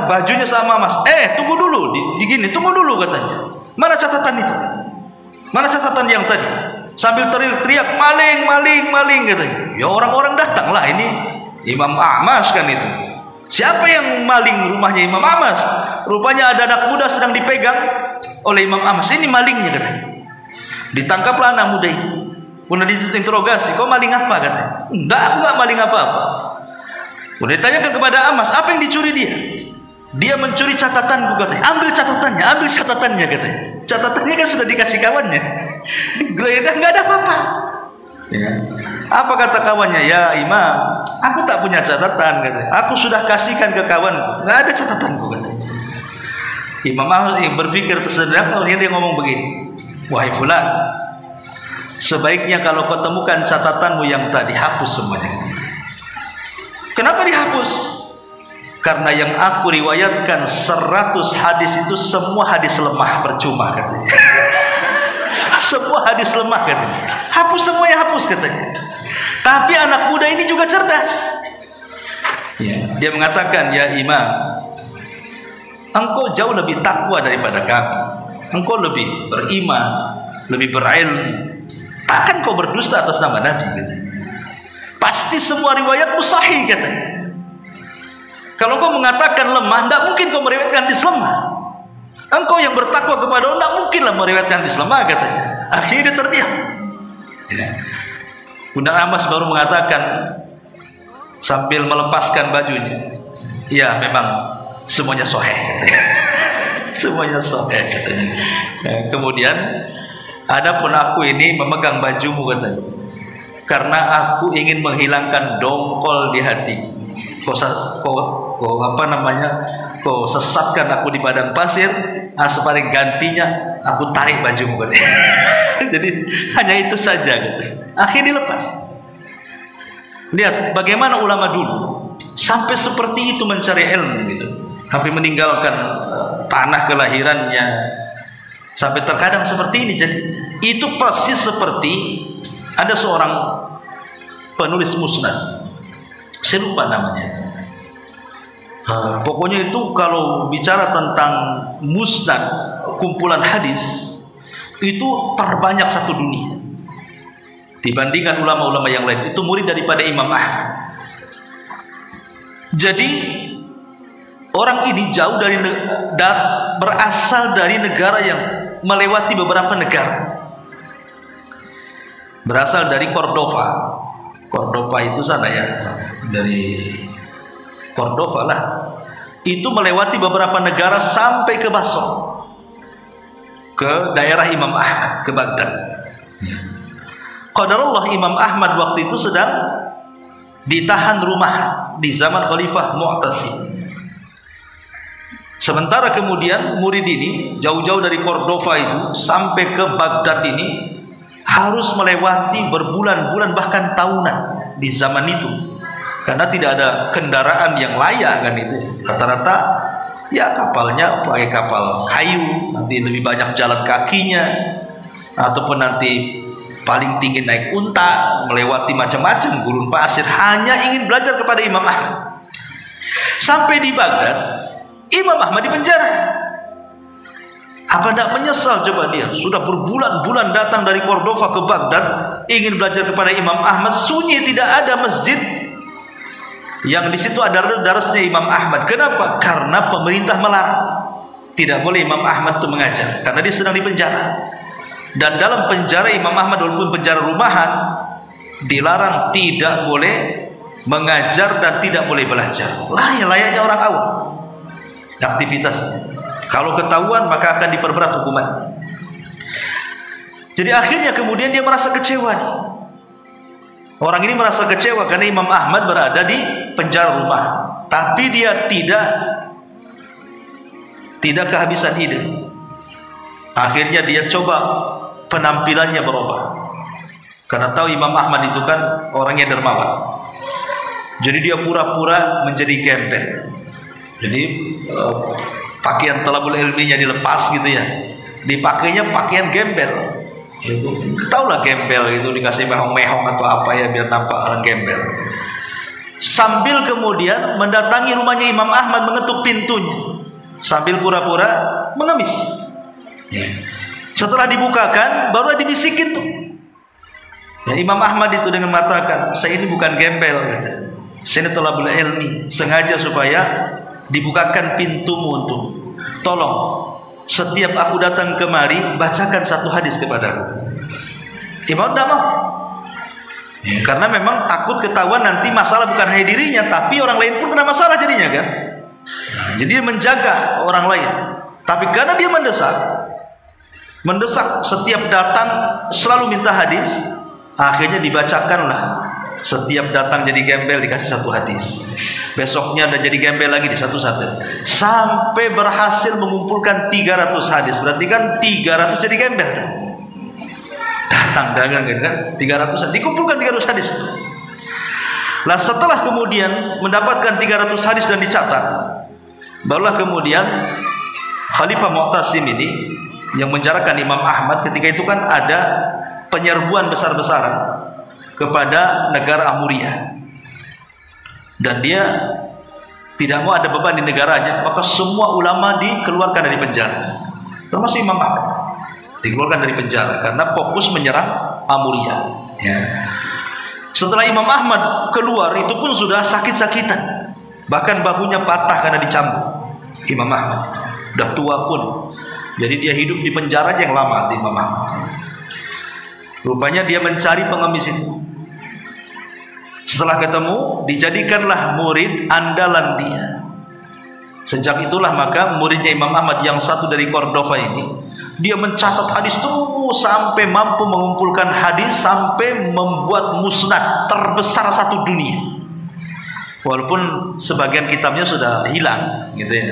bajunya sama Mas. Tunggu dulu, digini, tunggu dulu katanya. Mana catatan itu? Mana catatan yang tadi? Sambil teriak maling, maling, maling katanya. Ya orang-orang datanglah, ini Imam A'mash kan itu. Siapa yang maling rumahnya Imam A'mash? Rupanya ada anak muda sedang dipegang oleh Imam A'mash. Ini malingnya katanya. Ditangkaplah anak muda ini. Kemudian diinterogasi, kau maling apa katanya? Enggak, aku enggak maling apa-apa. Kemudian ditanyakan kepada A'mash, apa yang dicuri dia? Dia mencuri catatanku katanya. Ambil catatannya katanya. Catatannya kan sudah dikasih kawannya. Digeledah enggak ada apa-apa. Ya. Apa kata kawannya? Ya Imam, aku tak punya catatan katanya. Aku sudah kasihkan ke kawanku, enggak ada catatanku katanya. Imam A'mash berpikir tersedak, kemudian dia ngomong begini, wahai fulan, sebaiknya kalau kau temukan catatanmu yang tadi, hapus semuanya. Kenapa dihapus? Karena yang aku riwayatkan 100 hadis itu semua hadis lemah, percuma katanya. Semua hadis lemah katanya. Hapus semuanya, hapus katanya. Tapi anak muda ini juga cerdas. Ya, dia mengatakan, ya Imam, engkau jauh lebih takwa daripada kami. Engkau lebih beriman, lebih berilmu. Takkan kau berdusta atas nama Nabi katanya. Pasti semua riwayatmu sahih katanya. Kalau kau mengatakan lemah, tidak mungkin kau meriwayatkan hadis lemah. Engkau yang bertakwa kepada Allah, tidak mungkinlah meriwayatkan hadis lemah, katanya. Akhirnya dia terdiam. Bunda Amas baru mengatakan sambil melepaskan bajunya, ya memang semuanya sahih, katanya. Semuanya sahih, katanya. Kemudian, adapun aku ini memegang bajumu, katanya, karena aku ingin menghilangkan dongkol di hati. Kau sesatkan aku di padang pasir, sepaling gantinya aku tarik bajumu, katanya. Jadi hanya itu saja, gitu. Akhirnya dilepas. Lihat bagaimana ulama dulu sampai seperti itu mencari ilmu, gitu. Sampai meninggalkan tanah kelahirannya, sampai terkadang seperti ini. Jadi itu persis seperti ada seorang penulis musnad, saya lupa namanya. Pokoknya itu kalau bicara tentang musnad, kumpulan hadis, itu terbanyak satu dunia dibandingkan ulama-ulama yang lain. Itu murid daripada Imam Ahmad. Jadi orang ini jauh dari berasal dari negara yang melewati beberapa negara. Berasal dari Cordova. Cordova itu sana ya, dari Cordova lah. Itu melewati beberapa negara sampai ke Basra, ke daerah Imam Ahmad, ke Baghdad. Qadarullah Imam Ahmad waktu itu sedang ditahan rumahan di zaman Khalifah Mu'tasim. Sementara kemudian murid ini jauh-jauh dari Cordova itu sampai ke Baghdad ini harus melewati berbulan-bulan bahkan tahunan di zaman itu, karena tidak ada kendaraan yang layak kan itu. Rata-rata ya kapalnya pakai kapal kayu, nanti lebih banyak jalan kakinya, ataupun nanti paling tinggi naik unta, melewati macam-macam gurun pasir, hanya ingin belajar kepada Imam Ahmad. Sampai di Baghdad, Imam Ahmad dipenjara. Apa tidak menyesal coba dia? Sudah berbulan-bulan datang dari Cordova ke Baghdad, ingin belajar kepada Imam Ahmad, sunyi, tidak ada masjid yang di situ ada darasnya Imam Ahmad. Kenapa? Karena pemerintah melarang, tidak boleh Imam Ahmad itu mengajar, karena dia sedang dipenjara. Dan dalam penjara Imam Ahmad, walaupun penjara rumahan, dilarang, tidak boleh mengajar dan tidak boleh belajar. Layaknya orang awam aktivitasnya. Kalau ketahuan maka akan diperberat hukuman. Jadi akhirnya kemudian dia merasa kecewa nih. Orang ini merasa kecewa karena Imam Ahmad berada di penjara rumahan, tapi dia tidak kehabisan ide. Akhirnya dia coba penampilannya berubah, karena tahu Imam Ahmad itu kan orangnya dermawan. Jadi dia pura-pura menjadi gembel. Jadi pakaian talabul ilminya dilepas gitu ya, dipakainya pakaian gembel. Tahulah gembel itu, dikasih mehong-mehong atau apa ya biar nampak orang gembel. Sambil kemudian mendatangi rumahnya Imam Ahmad, mengetuk pintunya sambil pura-pura mengemis. Setelah dibukakan, baru dibisikin tuh. Ya, Imam Ahmad itu dengan mengatakan, saya ini bukan gembel, kata. Saya ini talabul ilmi, sengaja supaya dibukakan pintumu untuk tolong setiap aku datang kemari bacakan satu hadis kepadaku. Imam tidak mau, ya, karena memang takut ketahuan nanti masalah bukan hanya dirinya, tapi orang lain pun kena masalah jadinya kan. Jadi dia menjaga orang lain. Tapi karena dia mendesak setiap datang selalu minta hadis, akhirnya dibacakanlah. Setiap datang jadi gembel dikasih satu hadis, besoknya ada jadi gembel lagi di satu-satu, sampai berhasil mengumpulkan 300 hadis. Berarti kan 300 jadi gembel. Datang 300, dikumpulkan 300 hadis. Nah setelah kemudian mendapatkan 300 hadis dan dicatat, barulah kemudian Khalifah Mu'tasim ini yang menjarakan Imam Ahmad. Ketika itu kan ada penyerbuan besar-besaran kepada negara Amuria, dan dia tidak mau ada beban di negaranya, maka semua ulama dikeluarkan dari penjara, termasuk Imam Ahmad dikeluarkan dari penjara karena fokus menyerang Amuria. Ya. Setelah Imam Ahmad keluar, itu pun sudah sakit-sakitan, Bahkan bahunya patah karena dicambuk. Imam Ahmad udah tua pun, jadi dia hidup di penjara yang lama. Imam Ahmad rupanya dia mencari pengemis itu. Setelah ketemu, dijadikanlah murid andalan dia. Sejak itulah maka muridnya Imam Ahmad yang satu dari Cordova ini, dia mencatat hadis terus sampai mampu mengumpulkan hadis, sampai membuat musnad terbesar satu dunia. Walaupun sebagian kitabnya sudah hilang gitu ya.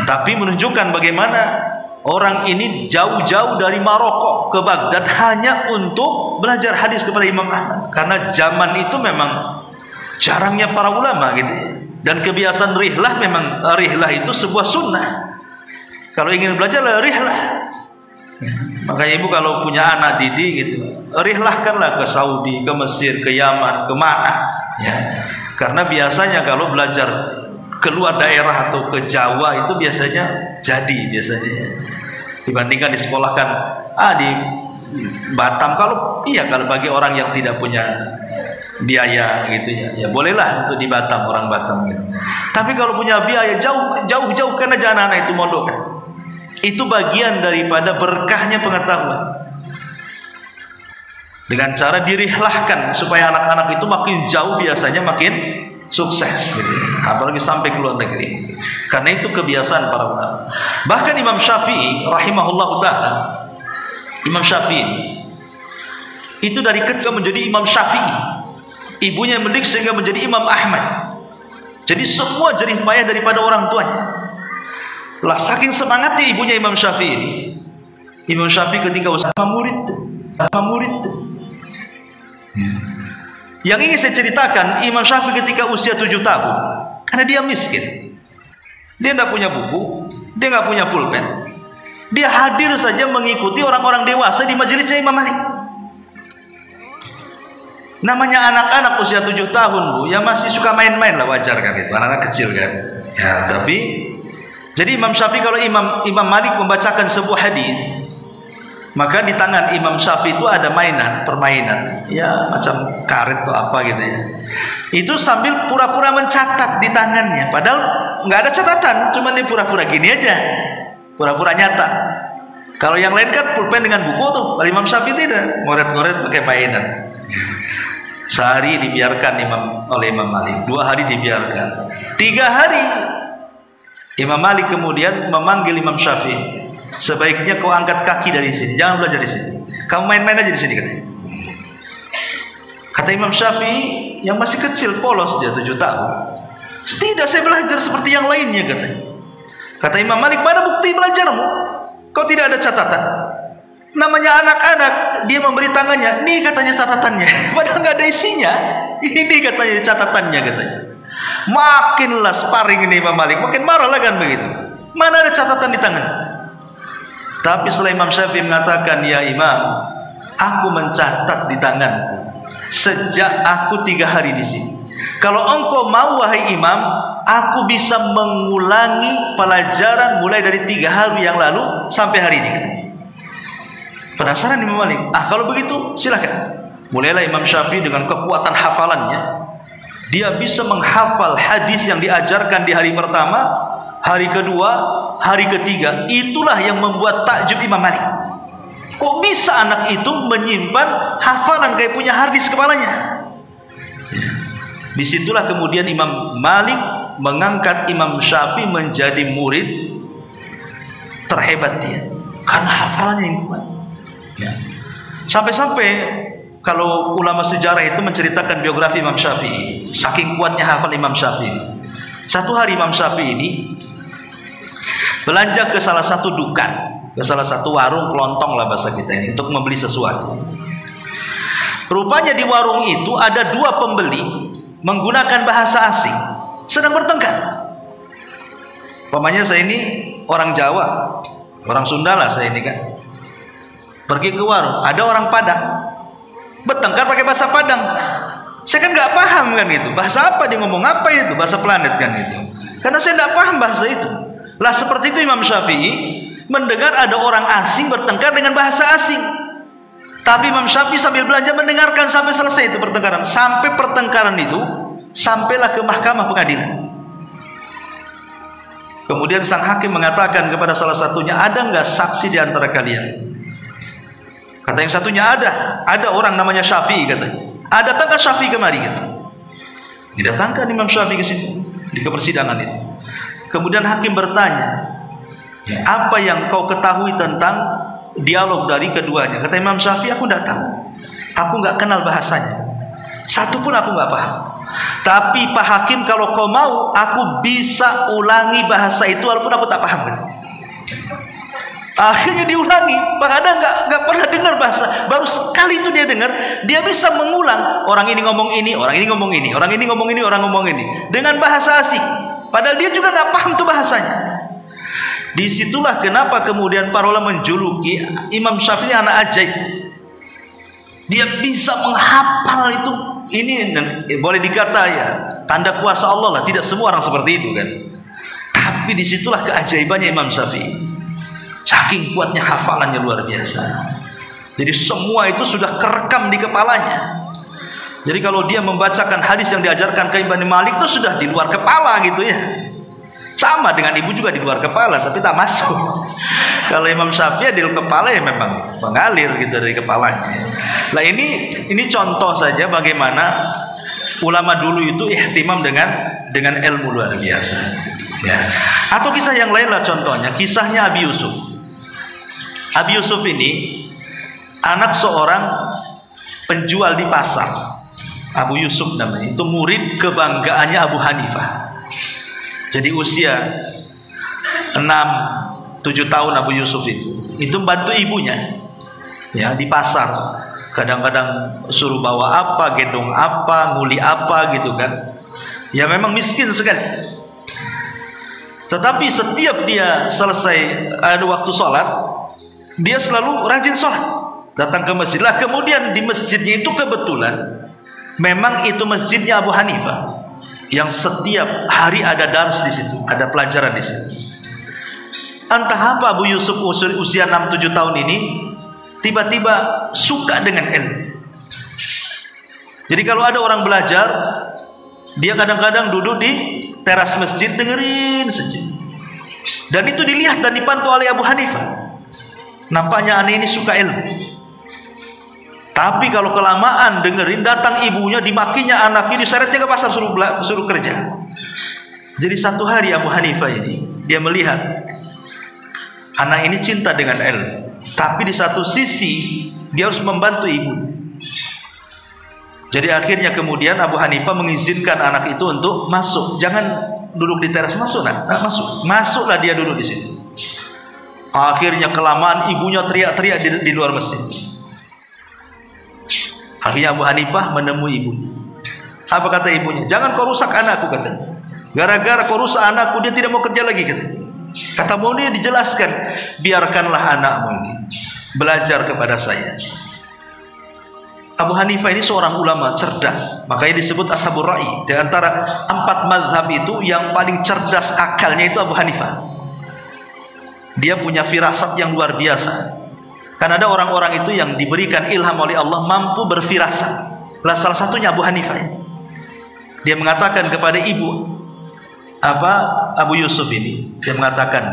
Tapi menunjukkan bagaimana orang ini jauh-jauh dari Maroko ke Baghdad hanya untuk belajar hadis kepada Imam Ahmad. Karena zaman itu memang jarangnya para ulama gitu ya. Dan kebiasaan rihlah, memang rihlah itu sebuah sunnah. Kalau ingin belajar rihlah. Makanya ibu kalau punya anak didik gitu, rihlahkanlah ke Saudi, ke Mesir, ke Yaman, kemana ya. Karena biasanya kalau belajar keluar daerah atau ke Jawa itu biasanya jadi dibandingkan disekolahkan di Batam. Kalau bagi orang yang tidak punya biaya gitu ya bolehlah untuk di Batam, orang Batam gitu. Tapi kalau punya biaya jauh kan aja anak-anak itu mondok kan. Itu bagian daripada berkahnya pengetahuan. Dengan cara dirihlahkan supaya anak-anak itu makin jauh biasanya makin sukses gitu. Apalagi sampai ke luar negeri. Karena itu kebiasaan para ulama. Bahkan Imam Syafi'i rahimahullah taala, Imam Syafi'i itu dari kecil menjadi Imam Syafi'i. Ibunya mendidik sehingga menjadi Imam Ahmad. Jadi semua jerih payah daripada orang tuanya. Lah saking semangatnya ibunya Imam Syafi'i ini. Imam Syafi'i ketika usia murid. Yang ingin saya ceritakan, Imam Syafi'i ketika usia 7 tahun, karena dia miskin, dia tidak punya buku, dia nggak punya pulpen, dia hadir saja mengikuti orang-orang dewasa di majelisnya Imam Malik. Namanya anak-anak usia 7 tahun bu, ya masih suka main-main lah, wajar kan itu, anak-anak kecil kan. Ya tapi, jadi Imam Syafi'i kalau Imam Malik membacakan sebuah hadis, maka di tangan Imam Syafi'i itu ada permainan, ya macam karet atau apa gitu ya. Itu sambil pura-pura mencatat di tangannya, padahal nggak ada catatan, cuma dia pura-pura gini aja, pura-pura nyata. Kalau yang lain kan pulpen dengan buku tuh, kalau Imam Syafi'i tidak, ngoret-ngoret pakai mainan. Sehari dibiarkan oleh Imam Malik, 2 hari dibiarkan, 3 hari Imam Malik kemudian memanggil Imam Syafi'i. Sebaiknya kau angkat kaki dari sini, jangan belajar di sini. Kamu main-main aja di sini katanya. Kata Imam Syafi'i yang masih kecil, polos, dia 7 tahun. Tidak, saya belajar seperti yang lainnya katanya. Kata Imam Malik, mana bukti belajarmu? Kau tidak ada catatan. Namanya anak-anak, dia memberi tangannya, nih katanya catatannya. Padahal nggak ada isinya. Ini katanya catatannya katanya. Makinlah sparring ini Imam Malik, makin marah lah kan begitu. Mana ada catatan di tangan? Tapi setelah Imam Syafi'i mengatakan, ya Imam, aku mencatat di tanganku sejak aku 3 hari di sini. Kalau engkau mau wahai Imam, aku bisa mengulangi pelajaran mulai dari 3 hari yang lalu sampai hari ini katanya. Penasaran Imam Malik, kalau begitu silakan. Mulailah Imam Syafi'i dengan kekuatan hafalannya, dia bisa menghafal hadis yang diajarkan di hari pertama, hari kedua, hari ketiga. Itulah yang membuat takjub Imam Malik. Kok bisa anak itu menyimpan hafalan kayak punya harddisk kepalanya? Disitulah kemudian Imam Malik mengangkat Imam Syafi'i menjadi murid terhebat dia, karena hafalannya yang kuat. Ya. Sampai-sampai kalau ulama sejarah itu menceritakan biografi Imam Syafi'i, saking kuatnya hafal Imam Syafi'i ini. Satu hari Imam Syafi'i ini belanja ke salah satu dukan, ke salah satu warung kelontong lah bahasa kita ini, untuk membeli sesuatu. Rupanya di warung itu ada 2 pembeli menggunakan bahasa asing, sedang bertengkar. Pamannya saya ini orang Jawa, orang Sunda lah saya ini kan. Pergi ke warung, ada orang Padang bertengkar pakai bahasa Padang. Saya kan nggak paham kan itu, bahasa apa dia ngomong, apa itu bahasa planet kan itu, karena saya nggak paham bahasa itu. Lah seperti itu Imam Syafi'i mendengar ada orang asing bertengkar dengan bahasa asing, tapi Imam Syafi'i sambil belanja mendengarkan sampai selesai itu pertengkaran. Sampai pertengkaran itu sampailah ke mahkamah pengadilan. Kemudian sang hakim mengatakan kepada salah satunya, ada nggak saksi di antara kalian? Kata yang satunya, ada orang namanya Syafi'i katanya. Datangkah Syafi'i kemari gitu. Didatangkan Imam Syafi'i ke situ di persidangan itu. Kemudian hakim bertanya, apa yang kau ketahui tentang dialog dari keduanya? Kata Imam Syafi'i, aku tidak tahu. Aku nggak kenal bahasanya. Satu pun aku nggak paham. Tapi Pak Hakim, kalau kau mau, aku bisa ulangi bahasa itu walaupun aku tak paham. Akhirnya diulangi. Pak Ada nggak pernah dengar bahasa, baru sekali itu dia dengar, dia bisa mengulang. Orang ini ngomong ini, orang ini ngomong ini, orang ini ngomong ini, orang ngomong ini dengan bahasa asing. Padahal dia juga nggak paham tuh bahasanya. Disitulah kenapa kemudian para ulama menjuluki Imam Syafi'i anak ajaib. Dia bisa menghafal itu. Ini boleh dikata ya tanda kuasa Allah lah. Tidak semua orang seperti itu kan. Tapi disitulah keajaibannya Imam Syafi'i. Saking kuatnya hafalannya luar biasa. Jadi semua itu sudah kerekam di kepalanya. Jadi kalau dia membacakan hadis yang diajarkan ke Imam Malik itu sudah di luar kepala gitu ya. Sama dengan ibu juga di luar kepala, tapi tak masuk. Kalau Imam Syafi'i di luar kepala ya memang mengalir gitu dari kepalanya. Nah ini contoh saja bagaimana ulama dulu itu ihtimam dengan ilmu luar biasa. Ya. Atau kisah yang lain lah contohnya, kisahnya Abi Yusuf. Abi Yusuf ini anak seorang penjual di pasar. Abu Yusuf namanya. Itu murid kebanggaannya Abu Hanifah. Jadi usia 6-7 tahun Abu Yusuf itu bantu ibunya ya di pasar. Kadang-kadang suruh bawa apa, gendong apa, nguli apa gitu kan. Ya memang miskin sekali. Tetapi setiap dia selesai ada waktu sholat, dia selalu rajin sholat, datang ke masjid. Lah kemudian di masjidnya itu kebetulan memang itu masjidnya Abu Hanifah, yang setiap hari ada dars di situ, ada pelajaran di situ. Entah apa Abu Yusuf usia 6-7 tahun ini tiba-tiba suka dengan ilmu. Jadi kalau ada orang belajar, dia kadang-kadang duduk di teras masjid dengerin saja. Dan itu dilihat dan dipantau oleh Abu Hanifah. Nampaknya anak ini suka ilmu. Tapi kalau kelamaan dengerin, datang ibunya, dimakinya anaknya, diseretnya ke pasar, suruh kerja. Jadi satu hari Abu Hanifah ini dia melihat anak ini cinta dengan ilmu, tapi di satu sisi dia harus membantu ibunya. Jadi akhirnya kemudian Abu Hanifah mengizinkan anak itu untuk masuk. Jangan duduk di teras, masuk nak, masuk. Masuklah dia duduk di situ. Akhirnya kelamaan ibunya teriak-teriak di luar masjid. Akhirnya Abu Hanifah menemui ibunya. Apa kata ibunya? Jangan kau rusak anakku katanya. Gara-gara kau rusak anakku, dia tidak mau kerja lagi katanya. Kata dia dijelaskan, biarkanlah anakmu ini belajar kepada saya. Abu Hanifah ini seorang ulama cerdas, makanya disebut Ashabur Ra'i. Di antara 4 mazhab itu yang paling cerdas akalnya itu Abu Hanifah. Dia punya firasat yang luar biasa. Karena ada orang-orang itu yang diberikan ilham oleh Allah mampu berfirasat. Lah salah satunya Abu Hanifah ini. Dia mengatakan kepada Abu Yusuf ini, dia mengatakan,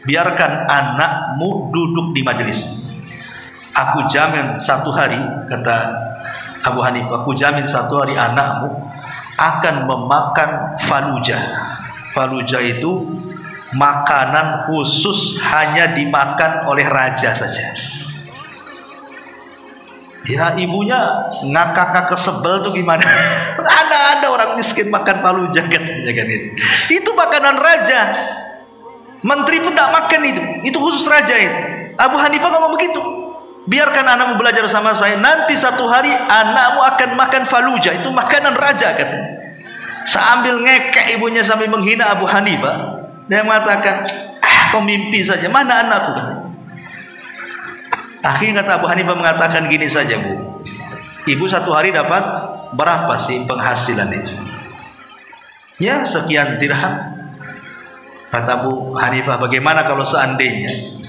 biarkan anakmu duduk di majelis. Aku jamin satu hari, kata Abu Hanifah, aku jamin satu hari anakmu akan memakan falujah. Falujah itu makanan khusus hanya dimakan oleh raja saja. Ya ibunya ngakak-ngakak sebel tuh gimana? Ada orang miskin makan falujah katanya kan itu. Itu makanan raja. Menteri pun tak makan itu. Itu khusus raja itu. Abu Hanifah ngomong begitu. Biarkan anakmu belajar sama saya. Nanti satu hari anakmu akan makan falujah. Itu makanan raja katanya. Sambil ngekek ibunya sambil menghina Abu Hanifah. Dia mengatakan, kau mimpi saja. Mana anakku katanya. Akhirnya kata Abu Hanifah mengatakan gini saja, Bu. Ibu satu hari dapat berapa sih penghasilan itu? Ya sekian dirham. Kata Abu Hanifah, bagaimana kalau seandainya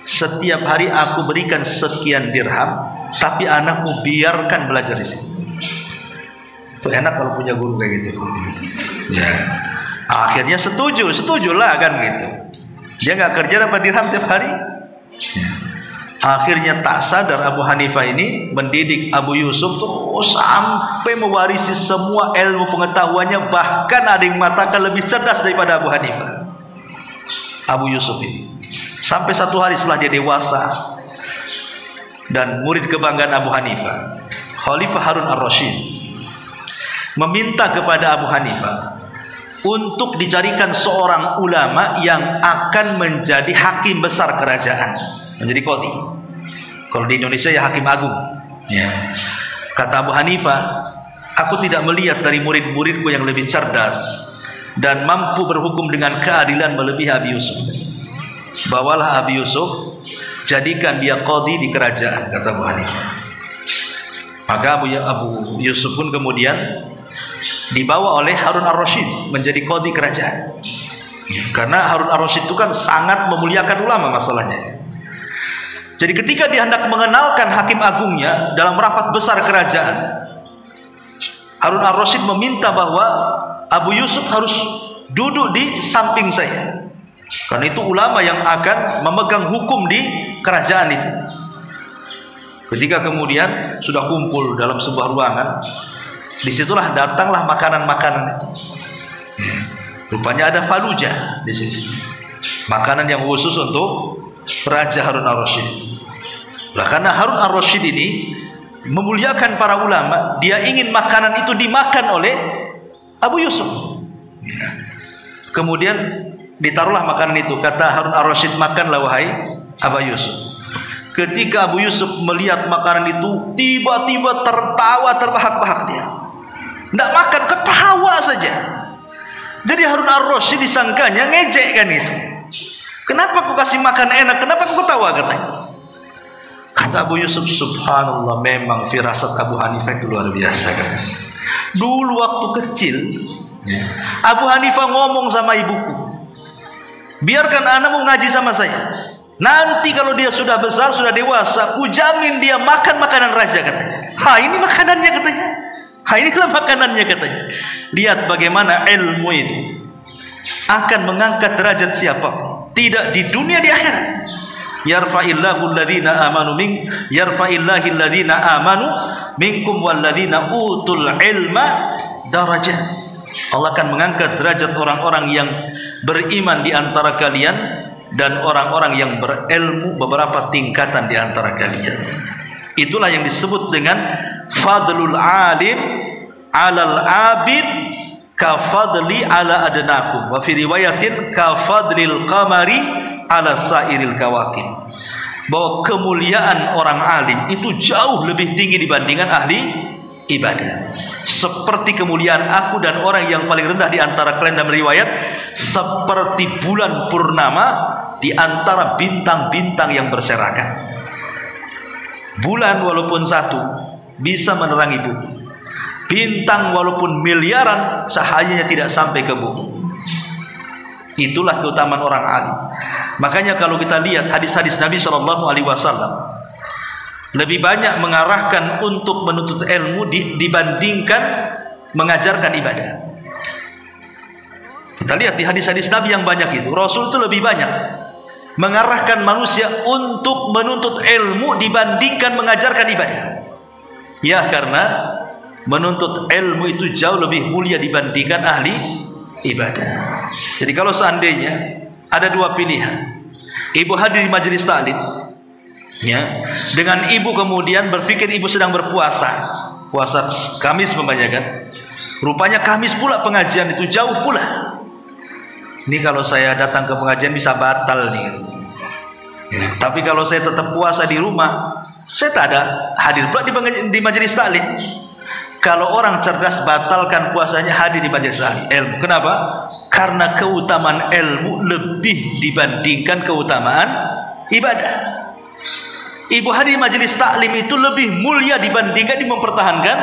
setiap hari aku berikan sekian dirham, tapi anakmu biarkan belajar di sini. Tuh enak kalau punya guru kayak gitu. Ya. Akhirnya setujulah kan gitu. Dia nggak kerja dapat dirham tiap hari. Ya. Akhirnya tak sadar Abu Hanifah ini mendidik Abu Yusuf terus sampai mewarisi semua ilmu pengetahuannya, bahkan ada yang mengatakan lebih cerdas daripada Abu Hanifah. Abu Yusuf ini sampai satu hari setelah dia dewasa dan murid kebanggaan Abu Hanifah, Khalifah Harun ar-Rasyid meminta kepada Abu Hanifah untuk dicarikan seorang ulama yang akan menjadi hakim besar kerajaan, menjadi qadhi. Kalau di Indonesia ya hakim agung. Ya. Kata Abu Hanifah, aku tidak melihat dari murid-muridku yang lebih cerdas dan mampu berhukum dengan keadilan melebihi Abi Yusuf. Bawalah Abi Yusuf, jadikan dia qadhi di kerajaan, kata Abu Hanifah. Maka Abu Yusuf pun kemudian dibawa oleh Harun ar-Rasyid menjadi qadhi kerajaan. Karena Harun ar-Rasyid itu kan sangat memuliakan ulama masalahnya. Jadi ketika dia hendak mengenalkan hakim agungnya dalam rapat besar kerajaan, Harun ar-Rasyid meminta bahwa Abu Yusuf harus duduk di samping saya, karena itu ulama yang akan memegang hukum di kerajaan itu. Ketika kemudian sudah kumpul dalam sebuah ruangan, disitulah datanglah makanan-makanan itu. Rupanya ada faluja di sini, makanan yang khusus untuk Raja Harun ar-Rasyid. Lah karena Harun ar-Rasyid ini memuliakan para ulama, dia ingin makanan itu dimakan oleh Abu Yusuf. Kemudian ditaruhlah makanan itu, kata Harun ar-Rasyid, makanlah wahai Abu Yusuf. Ketika Abu Yusuf melihat makanan itu, tiba-tiba tertawa terbahak-bahak dia. Tidak makan, ketawa saja. Jadi Harun ar-Rasyid disangkanya ngejek kan itu. Kenapa aku kasih makan enak, kenapa aku ketawa, katanya. Kata Abu Yusuf, subhanallah, memang firasat Abu Hanifah itu luar biasa kan. Dulu waktu kecil Abu Hanifah ngomong sama ibuku, biarkan anakmu ngaji sama saya, nanti kalau dia sudah besar, sudah dewasa, ku jamin dia makan makanan raja, katanya. Ini makanannya, katanya. Inilah makanannya, katanya. Lihat bagaimana ilmu itu akan mengangkat derajat siapapun, tidak di dunia, di akhirat. Yarfa'illahu alladhina amanu minkum walladhina utul ilma darajat. Allah akan mengangkat derajat orang-orang yang beriman di antara kalian dan orang-orang yang berilmu beberapa tingkatan di antara kalian. Itulah yang disebut dengan fadlul alim alal abid ka fadli ala adnakum, wa fi riwayatin ka fadlil qamari ala sairil kawakib, bahwa kemuliaan orang alim itu jauh lebih tinggi dibandingkan ahli ibadah. Seperti kemuliaan aku dan orang yang paling rendah di antara kalian, dalam riwayat seperti bulan purnama di antara bintang-bintang yang berserakan. Bulan walaupun satu bisa menerangi bumi, bintang walaupun miliaran cahayanya tidak sampai ke bumi. Itulah keutamaan orang alim. Makanya kalau kita lihat hadis-hadis Nabi SAW lebih banyak mengarahkan untuk menuntut ilmu dibandingkan mengajarkan ibadah. Kita lihat di hadis-hadis Nabi yang banyak itu, Rasul itu lebih banyak mengarahkan manusia untuk menuntut ilmu dibandingkan mengajarkan ibadah. Ya, karena menuntut ilmu itu jauh lebih mulia dibandingkan ahli ibadah. Jadi kalau seandainya ada dua pilihan, ibu hadir di majelis taklim, ya, dengan ibu kemudian berpikir ibu sedang berpuasa, puasa Kamis membanyakan, rupanya Kamis pula pengajian itu jauh pula. Ini kalau saya datang ke pengajian bisa batal nih. Ya, tapi kalau saya tetap puasa di rumah, saya tak ada hadir pula di majelis taklim. Kalau orang cerdas, batalkan puasanya, hadir di majelis ilmu. Kenapa? Karena keutamaan ilmu lebih dibandingkan keutamaan ibadah. Ibu hadir di majelis taklim itu lebih mulia dibandingkan di mempertahankan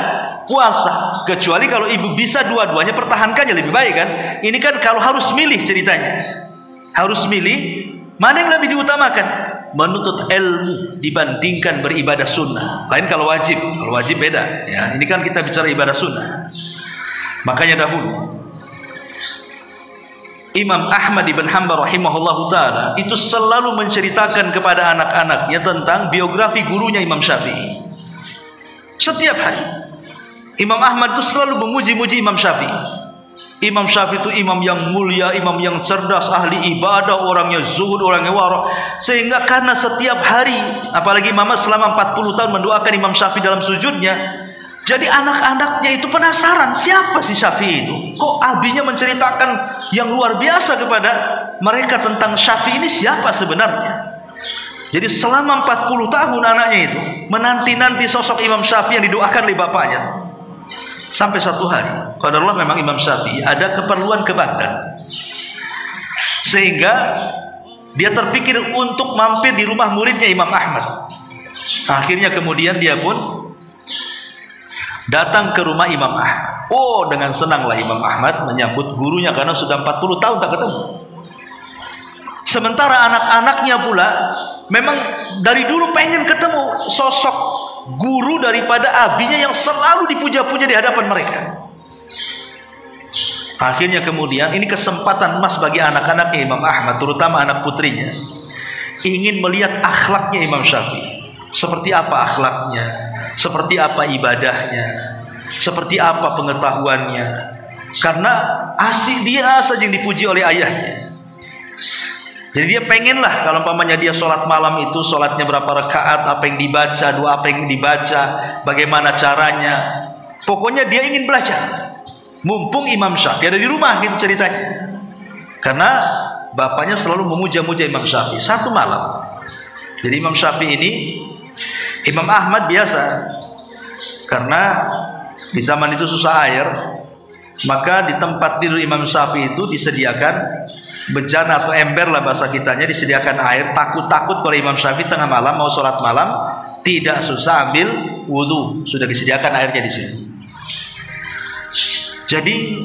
puasa. Kecuali kalau ibu bisa dua-duanya, pertahankannya lebih baik kan. Ini kan kalau harus milih ceritanya, harus milih mana yang lebih diutamakan. Menuntut ilmu dibandingkan beribadah sunnah. Lain kalau wajib beda ya. Ini kan kita bicara ibadah sunnah. Makanya dahulu Imam Ahmad ibn Hanbal rahimahullahu ta'ala itu selalu menceritakan kepada anak-anaknya tentang biografi gurunya Imam Syafi'i. Setiap hari Imam Ahmad itu selalu memuji-muji Imam Syafi'i. Imam Syafi'i itu imam yang mulia, imam yang cerdas, ahli ibadah, orangnya zuhud, orangnya wara. Sehingga karena setiap hari, apalagi Imam selama 40 tahun mendoakan Imam Syafi'i dalam sujudnya, jadi anak-anaknya itu penasaran, siapa si Syafi'i itu? Kok abinya menceritakan yang luar biasa kepada mereka tentang Syafi'i ini siapa sebenarnya? Jadi selama 40 tahun anaknya itu menanti-nanti sosok Imam Syafi'i yang didoakan oleh bapaknya. Sampai satu hari, qadarullah memang Imam Syafi'i ada keperluan ke Baghdad. Sehingga dia terpikir untuk mampir di rumah muridnya Imam Ahmad. Akhirnya kemudian dia pun datang ke rumah Imam Ahmad. Oh, dengan senanglah Imam Ahmad menyambut gurunya karena sudah 40 tahun tak ketemu. Sementara anak-anaknya pula memang dari dulu pengen ketemu sosok guru daripada abinya yang selalu dipuja-puja di hadapan mereka. Akhirnya kemudian ini kesempatan emas bagi anak-anaknya Imam Ahmad, terutama anak putrinya, ingin melihat akhlaknya Imam Syafi'i. Seperti apa akhlaknya, seperti apa ibadahnya, seperti apa pengetahuannya. Karena asik dia saja yang dipuji oleh ayahnya. Jadi dia pengenlah kalau umpamanya dia sholat malam itu sholatnya berapa rakaat, apa yang dibaca, doa apa yang dibaca, bagaimana caranya. Pokoknya dia ingin belajar. Mumpung Imam Syafi'i ada di rumah, gitu ceritanya. Karena bapaknya selalu memuja-muja Imam Syafi'i. Satu malam, jadi Imam Syafi'i ini, Imam Ahmad biasa, karena di zaman itu susah air, maka di tempat tidur Imam Syafi'i itu disediakan bejana atau ember lah bahasa kitanya, disediakan air. Takut-takut kalau Imam Syafi'i tengah malam mau sholat malam tidak susah ambil wudhu, sudah disediakan airnya di sini. Jadi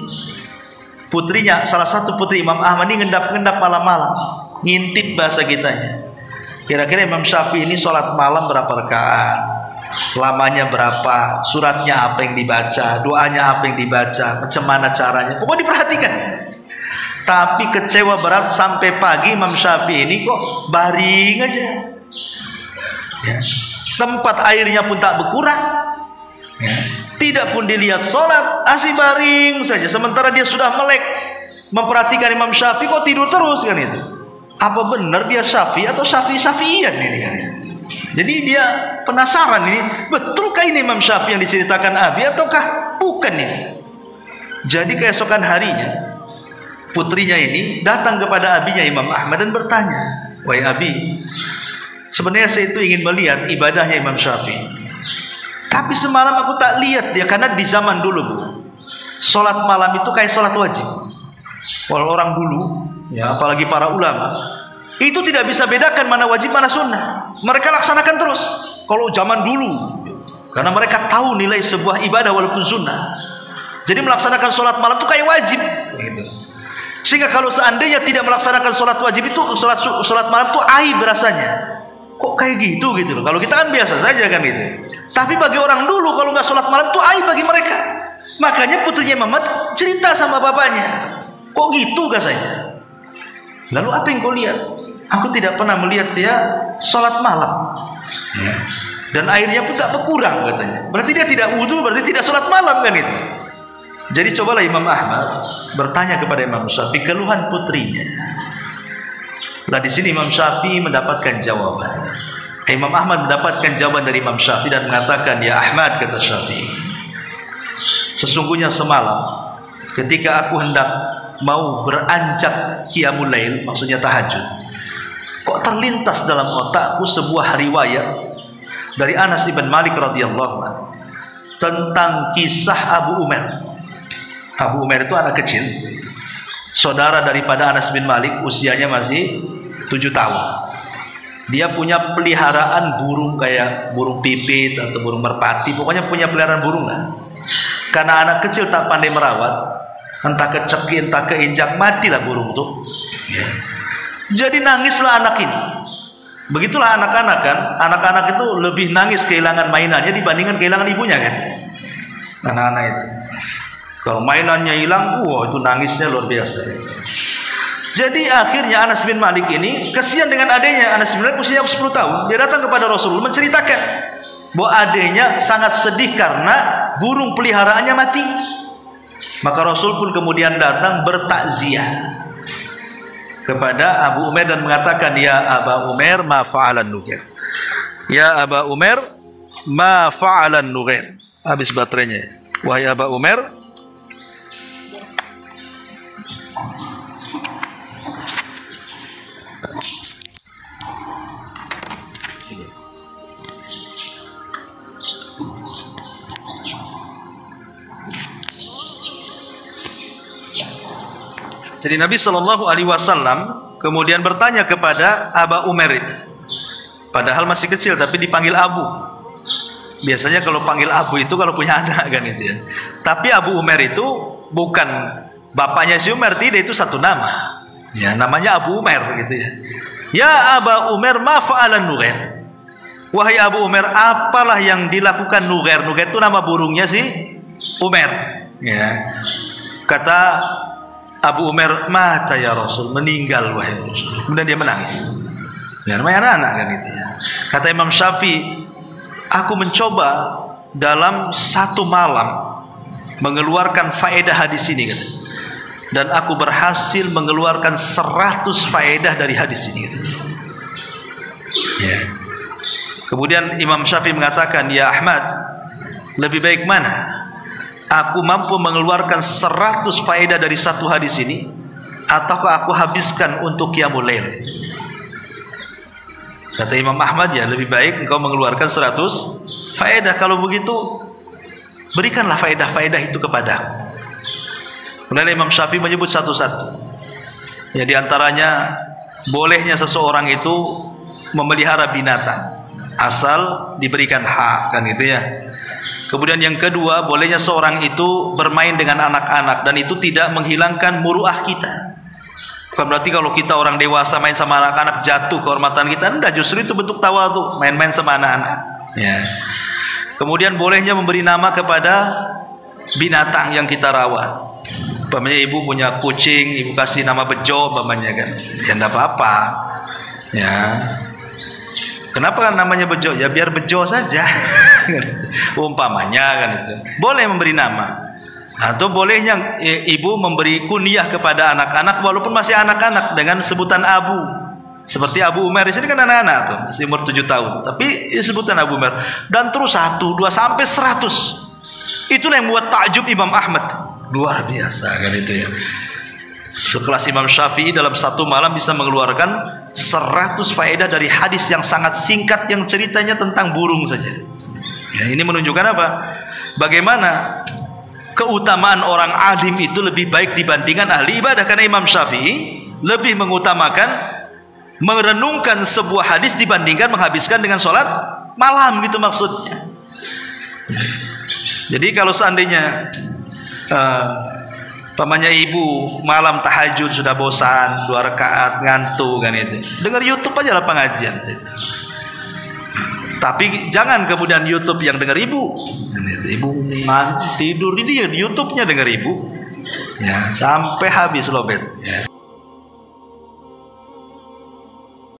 putrinya, salah satu putri Imam Ahmad ini ngendap-ngendap malam-malam, ngintip bahasa kitanya. Kira-kira Imam Syafi'i ini sholat malam berapa rakaat, lamanya berapa, suratnya apa yang dibaca, doanya apa yang dibaca, macam mana caranya, pokoknya diperhatikan. Tapi kecewa berat sampai pagi Imam Syafi'i ini kok baring aja, ya. Tempat airnya pun tak berkurang, ya. Tidak pun dilihat sholat, asih baring saja. Sementara dia sudah melek memperhatikan Imam Syafi'i, kok tidur terus kan itu. Apa benar dia Syafi'i atau Syafi'ian ini kan? Jadi dia penasaran ini, betulkah ini Imam Syafi'i yang diceritakan Abi ataukah bukan ini? Jadi keesokan harinya putrinya ini datang kepada abinya Imam Ahmad dan bertanya, "Wahai Abi, sebenarnya saya itu ingin melihat ibadahnya Imam Syafi'i. Tapi semalam aku tak lihat dia, karena di zaman dulu, Bu, sholat malam itu kayak sholat wajib. Kalau orang dulu, ya apalagi para ulama, itu tidak bisa bedakan mana wajib mana sunnah. Mereka laksanakan terus. Kalau zaman dulu, karena mereka tahu nilai sebuah ibadah walaupun sunnah. Jadi melaksanakan sholat malam itu kayak wajib, gitu. Sehingga kalau seandainya tidak melaksanakan sholat wajib itu, sholat malam itu aib rasanya. Kok kayak gitu loh. Kalau kita kan biasa saja kan gitu. Tapi bagi orang dulu kalau nggak sholat malam itu aib bagi mereka. Makanya putrinya Muhammad cerita sama bapaknya, kok gitu katanya. Lalu apa yang kau lihat? Aku tidak pernah melihat dia sholat malam, ya. Dan airnya pun tak berkurang katanya. Berarti dia tidak wudhu, berarti tidak sholat malam kan itu. Jadi cobalah Imam Ahmad bertanya kepada Imam Syafi'i keluhan putrinya. Lah di sini Imam Syafi'i mendapatkan jawaban. Imam Ahmad mendapatkan jawaban dari Imam Syafi'i dan mengatakan, "Ya Ahmad," kata Syafi'i, "sesungguhnya semalam ketika aku hendak mau beranjak qiyamul lail, maksudnya tahajud, kok terlintas dalam otakku sebuah riwayat dari Anas bin Malik radhiyallahu anhu tentang kisah Abu Umair. Abu Umair itu anak kecil, saudara daripada Anas bin Malik, usianya masih 7 tahun. Dia punya peliharaan burung kayak burung pipit atau burung merpati, pokoknya punya peliharaan burung lah. Karena anak kecil tak pandai merawat, entah kecekik, entah keinjak, matilah burung tuh. Jadi nangislah anak ini. Begitulah anak-anak kan, anak-anak itu lebih nangis kehilangan mainannya dibandingkan kehilangan ibunya kan, anak-anak itu. Kalau mainannya hilang, wah itu nangisnya luar biasa. Jadi akhirnya Anas bin Malik ini kesian dengan adiknya. Anas bin Malik usianya 10 tahun. Dia datang kepada Rasulullah menceritakan bahwa adiknya sangat sedih karena burung peliharaannya mati. Maka Rasul pun kemudian datang bertakziah kepada Abu Umair dan mengatakan, ya Aba Umair ma fa'alan nughair. Ya Aba Umair ma fa'alan nughair. Habis baterainya. Wahai Aba Umair, jadi Nabi Shallallahu Alaihi Wasallam kemudian bertanya kepada Aba Umair, padahal masih kecil tapi dipanggil Abu. Biasanya kalau panggil Abu itu kalau punya anak kan itu ya. Tapi Abu Umair itu bukan bapaknya si Umar, tidak, itu satu nama. Ya, namanya Abu Umair gitu ya. Ya Aba Umair ma fa'alan nughair. Wahai Abu Umair, apalah yang dilakukan Nughair? Nughair itu nama burungnya si Umair. Ya. Kata Abu Umair, mata ya Rasul, meninggal wahai Rasul. Kemudian dia menangis. Ya, namanya anak-anak kan itu ya. Kata Imam Syafi'i, aku mencoba dalam satu malam mengeluarkan faedah hadis ini kata. Dan aku berhasil mengeluarkan 100 faedah dari hadis ini kata. Ya. Kemudian Imam Syafi'i mengatakan, ya Ahmad, lebih baik mana? Aku mampu mengeluarkan 100 faedah dari satu hadis ini, ataukah aku habiskan untuk qiyamul lail? Kata Imam Ahmad, ya lebih baik engkau mengeluarkan 100 faedah. Kalau begitu berikanlah faedah-faedah itu kepada. Kemudian Imam Syafi'i menyebut satu-satu. Ya, diantaranya bolehnya seseorang itu memelihara binatang asal diberikan hak kan itu ya. Kemudian yang kedua, bolehnya seorang itu bermain dengan anak-anak dan itu tidak menghilangkan muruah kita. Bukan berarti kalau kita orang dewasa main sama anak-anak jatuh kehormatan kita. Enggak, justru itu bentuk tawadhu, main-main sama anak-anak. Ya. Kemudian bolehnya memberi nama kepada binatang yang kita rawat. Umpamanya ibu punya kucing, ibu kasih nama Bejo umpamanya kan. Ya enggak apa-apa. Ya. Kenapa kan namanya Bejo? Ya biar Bejo saja. Umpamanya kan itu. Boleh memberi nama. Atau bolehnya ibu memberi kunyah kepada anak-anak walaupun masih anak-anak dengan sebutan Abu. Seperti Abu Umair, di sini kan anak-anak tuh, masih umur 7 tahun. Tapi sebutan Abu Umair. Dan terus 1, 2 sampai 100. Itulah yang membuat takjub Imam Ahmad. Luar biasa kan itu ya. Sekelas Imam Syafi'i dalam satu malam bisa mengeluarkan 100 faedah dari hadis yang sangat singkat yang ceritanya tentang burung saja. Ya, ini menunjukkan apa? Bagaimana keutamaan orang alim itu lebih baik dibandingkan ahli ibadah. Karena Imam Syafi'i lebih mengutamakan merenungkan sebuah hadis dibandingkan menghabiskan dengan sholat malam, gitu maksudnya. Jadi kalau seandainya pamannya ibu malam tahajud sudah bosan 2 rakaat ngantuk kan itu, dengar YouTube aja lah pengajian itu. Tapi jangan kemudian YouTube yang dengar ibu. Ibu tidur di YouTube-nya dengar ibu. Ya, sampai habis lobet. Ya.